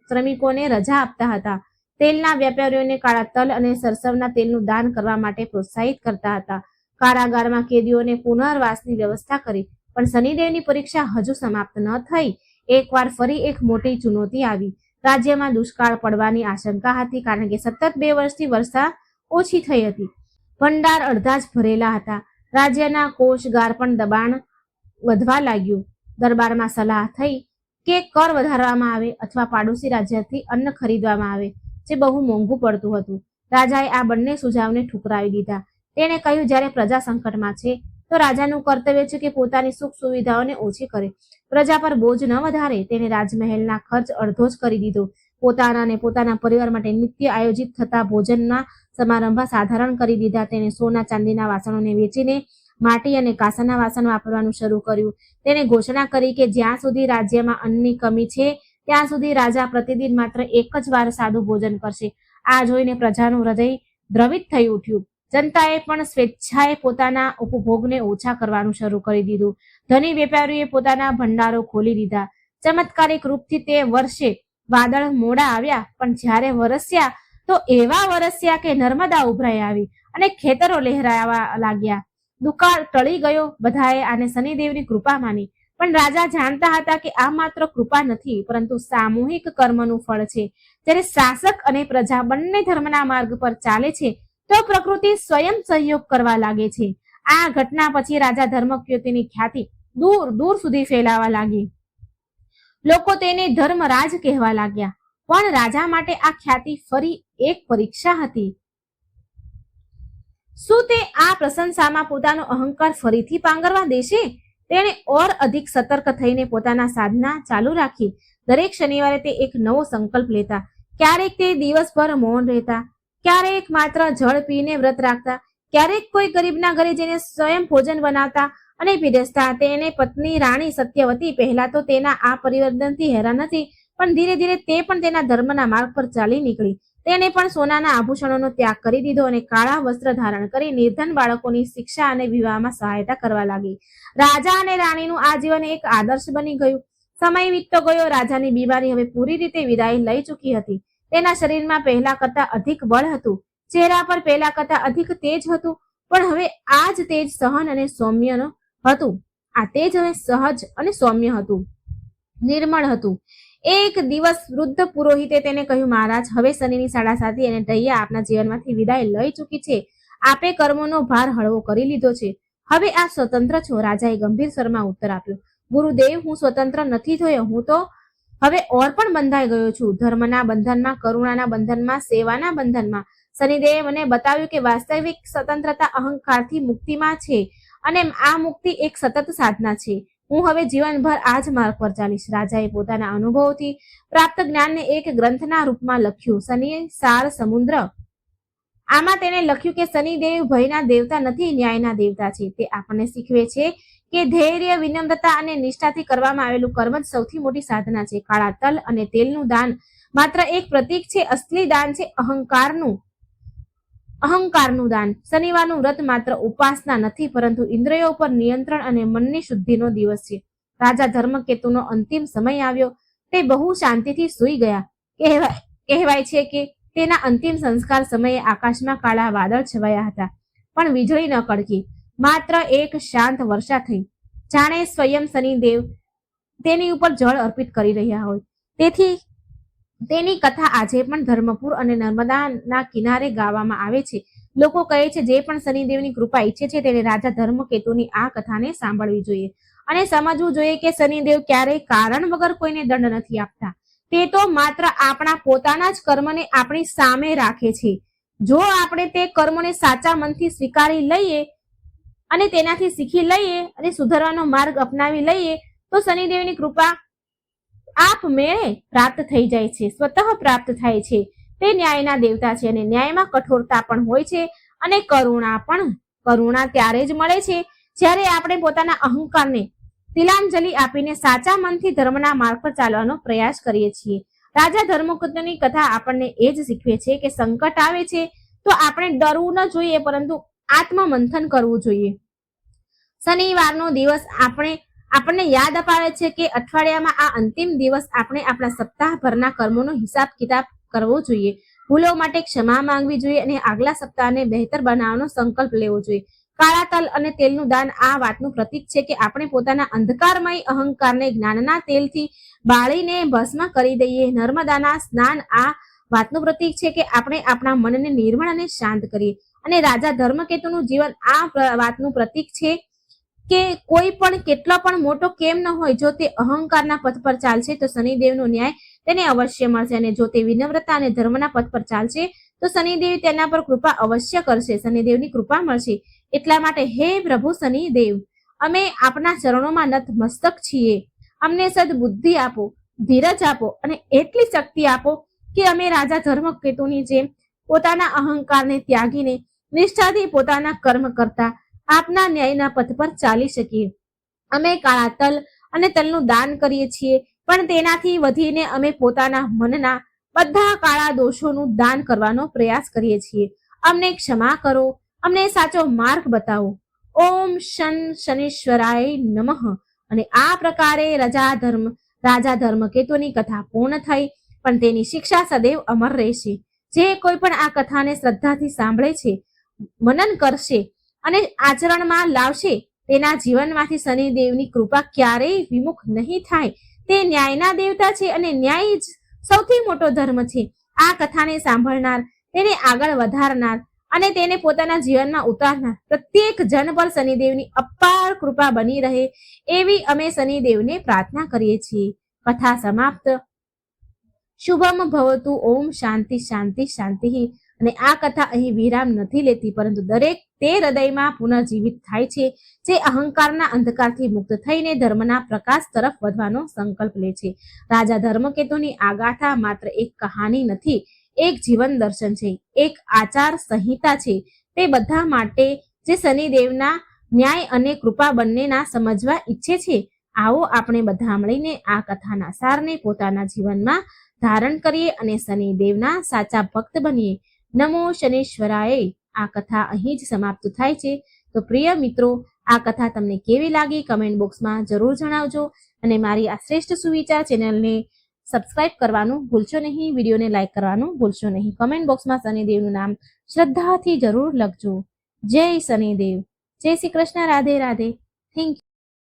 શ્રમિકોને રજા આપતા હતા. તેલના વેપારીઓને કાળા તલ અને સરસવના તેલનું દાન કરવા માટે પ્રોત્સાહિત કરતા હતા. કારાગારમાં કેદીઓને પુનર્વાસની વ્યવસ્થા કરી. પણ શનિદેવની પરીક્ષા હજુ સમાપ્ત ન થઈ. એકવાર ફરી એક મોટી ચુનૌતી આવી. રાજ્યમાં દુષ્કાળ પડવાની આશંકા હતી, કારણ કે સતત 2 વર્ષથી વર્ષા ઓછી થઈ હતી. ભંડાર અડધા જ ભરેલા હતા. રાજ્યના કોષગાર પણ દબાણ વધવા લાગ્યું. દરબારમાં સલાહ થઈ કે કર વધારવામાં આવે અથવા પાડોશી રાજ્યથી અન્ન ખરીદવામાં આવે, જે બહુ મોંઘું પડતું હતું. રાજાએ આ બંને સુઝાવને ઠુકરાવી દીધા. તેણે કહ્યું, જ્યારે પ્રજા સંકટમાં છે, તો રાજાનું કર્તવ્ય છે કે પોતાની સુખ સુવિધાઓને ઓછી કરે, પ્રજા પર બોજ ન વધારે. તેને રાજમહેલના ખર્ચ અડધો જ કરી દીધો. પોતાના અને પોતાના પરિવાર માટે નિત્ય આયોજિત થતા ભોજનના સમારંભ સાધારણ કરી દીધા. તેને સોના ચાંદીના વાસણોને વેચીને માટી અને કાંસાના વાસણ વાપરવાનું શરૂ કર્યું. તેને ઘોષણા કરી કે જ્યાં સુધી રાજ્યમાં અન્નની કમી છે, ત્યાં સુધી રાજા પ્રતિદિન માત્ર એક જ વાર સાદું ભોજન કરશે. આ જોઈને પ્રજાનું હૃદય દ્રવિત થઈ ઉઠ્યું. જનતાએ પણ સ્વેચ્છાએ પોતાના ઉપભોગને ઓછા કરવાનું શરૂ કરી દીધું. ધની વેપારીઓએ પોતાના ભંડારો ખોલી દીધા. ચમત્કારિક રૂપથી તે વર્ષે વાદળ મોડા આવ્યા, પણ જ્યારે વરસ્યા તો એવા વરસ્યા કે નર્મદા ઉભરાઈ આવી અને ખેતરો લહેરાવા લાગ્યા. દુકાળ ટળી ગયો. બધાએ આને શનિદેવની કૃપા માની. પણ રાજા જાણતા હતા કે આ માત્ર કૃપા નથી, પરંતુ સામૂહિક કર્મનું ફળ છે. જ્યારે શાસક અને પ્રજા બંને ધર્મના માર્ગ પર ચાલે છે, તો પ્રકૃતિ સ્વયં સહયોગ કરવા લાગે છે. આ ઘટના પછી રાજા ધર્મકીર્તિની ખ્યાતિ દૂર દૂર સુધી ફેલાવા લાગી. લોકો તેને ધર્મરાજ કહેવા લાગ્યા. પણ રાજા માટે આ ખ્યાતિ ફરી એક પરીક્ષા હતી. શું તે આ પ્રશંસામાં પોતાનો અહંકાર ફરીથી પાંગરવા દેશે? તેણે ઓર અધિક સતર્ક થઈને પોતાના સાધના ચાલુ રાખી. દરેક શનિવારે તે એક નવો સંકલ્પ લેતા. ક્યારેક તે દિવસભર મૌન રહેતા, ક્યારેક માત્ર જળ પીને વ્રત રાખતા, ક્યારેક કોઈ ગરીબના ઘરે જઈને સ્વયં ભોજન બનાવતા અને પીરસતા. તેને પત્ની રાણી સત્યવતી પહેલા તો તેના આ પરિવર્તનથી હેરાન હતી, પણ ધીરે ધીરે તે પણ તેના ધર્મના માર્ગ પર ચાલી નીકળી. તેણે પણ સોનાના આભૂષણોનો ત્યાગ કરી દીધો અને કાળા વસ્ત્ર ધારણ કરી નિર્ધન બાળકોની શિક્ષા અને વિવાહમાં સહાયતા કરવા લાગી. રાજા અને રાણીનું આ જીવન એક આદર્શ બની ગયું. સમય વીતતો ગયો. રાજાની બીમારી હવે પૂરી રીતે વિદાય લઈ ચૂકી હતી. તેના શરીરમાં પહેલા કરતા અધિક બળ હતું, ચહેરા પર પહેલા કરતા અધિક તેજ હતું, પણ હવે આ જ તેજ સહન અને સૌમ્ય હતું. આ તેજ હવે સહજ અને સૌમ્ય હતું, નિર્મળ હતું. એક દિવસ વૃદ્ધ પુરોહિતે તેને કહ્યું, મહારાજ, હવે શનિની સાડાસાતી અને ટૈયા આપના જીવનમાંથી વિદાય લઈ ચૂકી છે. આપે કર્મોનો ભાર હળવો કરી લીધો છે. હવે આપ સ્વતંત્ર છો. રાજાએ ગંભીર સ્વરમાં ઉત્તર આપ્યો, ગુરુદેવ, હું સ્વતંત્ર નથી થયો. હું તો હવે ઓર પણ બંધાઈ ગયો છું. ધર્મના બંધનમાં, કરુણાના બંધનમાં, સેવાના બંધનમાં. શનિદેવે મને બતાવ્યું કે વાસ્તવિક સ્વતંત્રતા અહંકારથી મુક્તિમાં છે, અને આ મુક્તિ એક સતત સાધના છે. હું હવે જીવનભર આ જ માર્ગ પર ચાલીશ. રાજાએ પોતાના અનુભવથી પ્રાપ્ત જ્ઞાનને એક ગ્રંથના રૂપમાં લખ્યું, શનિ સાર સમુદ્ર. આમાં તેને લખ્યું કે શનિદેવ ભયના દેવતા નથી, ન્યાયના દેવતા છે. તે આપણને શીખવે છે કે ધૈર્ય, વિનમ્રતા અને નિષ્ઠાથી કરવામાં આવેલું કર્મ જ સૌથી મોટી સાધના છે. કાળા તલ અને તેલનું દાન માત્ર એક પ્રતીક છે. અસલી દાન છે અહંકારનું દાન. શનિવારનું વ્રત માત્ર ઉપાસના નથી, પરંતુ ઇન્દ્રિયો પર નિયંત્રણ અને મનની શુદ્ધિનો દિવસ છે. રાજા ધર્મકેતુનો અંતિમ સમય આવ્યો. તે બહુ શાંતિથી સૂઈ ગયા. કહેવાય છે કે તેના અંતિમ સંસ્કાર સમયે આકાશમાં કાળા વાદળ છવાયા હતા, પણ વીજળી ન કડકી. માત્ર એક શાંત વર્ષા થઈ, જાણે સ્વયં શનિદેવ તેની ઉપર જળ અર્પિત કરી રહ્યા હોય. તેથી તેની કથા આજે પણ ધર્મપુર અને નર્મદાના કિનારે ગાવામાં આવે છે. લોકો કહે છે જે પણ શનિદેવની કૃપા ઈચ્છે છે તેને રાજા ધર્મકેતુની આ કથાને સાંભળવી જોઈએ અને સમજવું જોઈએ કે શનિદેવ ક્યારેય કારણ વગર કોઈને દંડ નથી આપતા. તે તો માત્ર આપણા પોતાના જ કર્મને આપણી સામે રાખે છે. જો આપણે તે કર્મોને સાચા મનથી સ્વીકારી લઈએ અને તેનાથી શીખી લઈએ અને સુધારવાનો માર્ગ અપનાવી લઈએ તો શનિદેવની કૃપા આપમેળે પ્રાપ્ત થઈ જાય છે, સ્વતઃ પ્રાપ્ત થાય છે. તે ન્યાયના દેવતા છે અને ન્યાયમાં કઠોરતા પણ હોય છે અને કરુણા ત્યારે જ મળે છે જ્યારે આપણે પોતાના અહંકારને તિલાંજલિ આપીને સાચા મનથી ધર્મના માર્ગ પર ચાલવાનો પ્રયાસ કરીએ છીએ. રાજા ધર્મકેતુની કથા આપણને એ જ શીખવે છે કે સંકટ આવે છે તો આપણે ડરવું ન જોઈએ, પરંતુ આત્મમંથન કરવું જોઈએ. શનિવારનો દિવસ આપણને યાદ અપાવે છે કે અઠવાડિયામાં આ અંતિમ દિવસ આપણે આપણા સપ્તાહભરના કર્મોનો હિસાબ કિતાબ કરવો જોઈએ. ભૂલો માટે ક્ષમા માંગવી જોઈએ અને આગલા સપ્તાહને બહેતર બનાવવાનો સંકલ્પ લેવો જોઈએ. કાળા તલ અને તેલનું દાન આ વાતનું પ્રતીક છે કે આપણે પોતાના અંધકારમય અહંકારને જ્ઞાનના તેલથી બાળીને ભસ્મ કરી દઈએ. નર્મદાના સ્નાન આ વાતનું પ્રતીક છે કે આપણે આપણા મનને નિર્મળ અને શાંત કરીએ. અને રાજા ધર્મકેતુનું જીવન આ વાતનું પ્રતીક છે કે કોઈ પણ કેટલો પણ મોટો કેમ ન હોય, જો તે અહંકારના પથ પર ચાલશે તો શનિદેવનો ન્યાય તેને અવશ્ય મળશે, અને જો તે વિનમ્રતા અને ધર્મના પથ પર ચાલશે તો શનિદેવ તેના પર કૃપા અવશ્ય કરશે, શનિદેવની કૃપા મળશે. એટલા માટે હે પ્રભુ શનિદેવ, અમે આપના ચરણોમાં નતમસ્તક છીએ. અમને સદબુદ્ધિ આપો, ધીરજ આપો અને એટલી શક્તિ આપો કે અમે રાજા ધર્મકેતુની જેમ પોતાના અહંકારને ત્યાગીને નિષ્ઠાથી પોતાના કર્મ કરતા આપના ન્યાયના પથ પર ચાલી શકીએ. અમે કાળા તલ અને તલનું દાન કરીએ છીએ, પણ તેનાથી વધીને અમે પોતાના મનના બધા કાળા દોષોનું દાન કરવાનો પ્રયાસ કરીએ છીએ. અમને ક્ષમા કરો, અમને સાચો માર્ગ બતાવો. ઓમ શનીશ્વરાય નમઃ. અને આ પ્રકારે રાજા ધર્મકેતુની કથા પૂર્ણ થઈ, પણ તેની શિક્ષા સદૈવ અમર રહેશે. જે કોઈ પણ આ કથાને શ્રદ્ધાથી સાંભળે છે, મનન કરશે અને આચરણમાં લાવશે, તેના જીવનમાંથી શનિદેવની કૃપા ક્યારેય વિમુખ નહીં થાય. તે ન્યાયના દેવતા છે અને ન્યાય જ સૌથી મોટો ધર્મ છે. આ કથાને સાંભળનાર, તેને આગળ વધારનાર અને તેને પોતાના જીવનમાં ઉતારનાર પ્રત્યેક જન પર શનિદેવની અપાર કૃપા બની રહે એવી અમે શનિદેવને પ્રાર્થના કરીએ છીએ. કથા સમાપ્ત. શુભમ ભવતુ. ઓમ શાંતિ શાંતિ શાંતિ. અને આ કથા અહીં વિરામ નથી લેતી, પરંતુ દરેક તે હૃદયમાં પુનર્જીવિત થાય છે જે અહંકારના અંધકારથી મુક્ત થઈને ધર્મના પ્રકાશ તરફ વધવાનો સંકલ્પ લે છે. રાજા ધર્મકેતુની આ ગાથા માત્ર એક કહાની નથી, એક જીવન દર્શન છે, એક આચાર સંહિતા છે. તે બધા માટે જે શનિદેવના ન્યાય અને કૃપા બંનેના સમજવા ઈચ્છે છે. આવો આપણે બધા મળીને આ કથાના સારને પોતાના જીવનમાં ધારણ કરીએ અને શનિદેવના સાચા ભક્ત બનીએ. નમો શનીશ્વરાય. આ કથા અહીં જ સમાપ્ત થાય છે. તો પ્રિય મિત્રો, આ કથા તમને કેવી લાગી કમેન્ટ બોક્સમાં જરૂર જણાવજો અને મારી આ શ્રેષ્ઠ સુવિચાર ચેનલને સબસ્ક્રાઇબ કરવાનું ભૂલશો નહીં, વિડીયોને લાઈક કરવાનું ભૂલશો નહીં. કમેન્ટ બોક્સમાં શનિદેવનું નામ શ્રદ્ધાથી જરૂર લખજો. જય શનિદેવ. જય શ્રી કૃષ્ણ. રાધે રાધે. Thank you.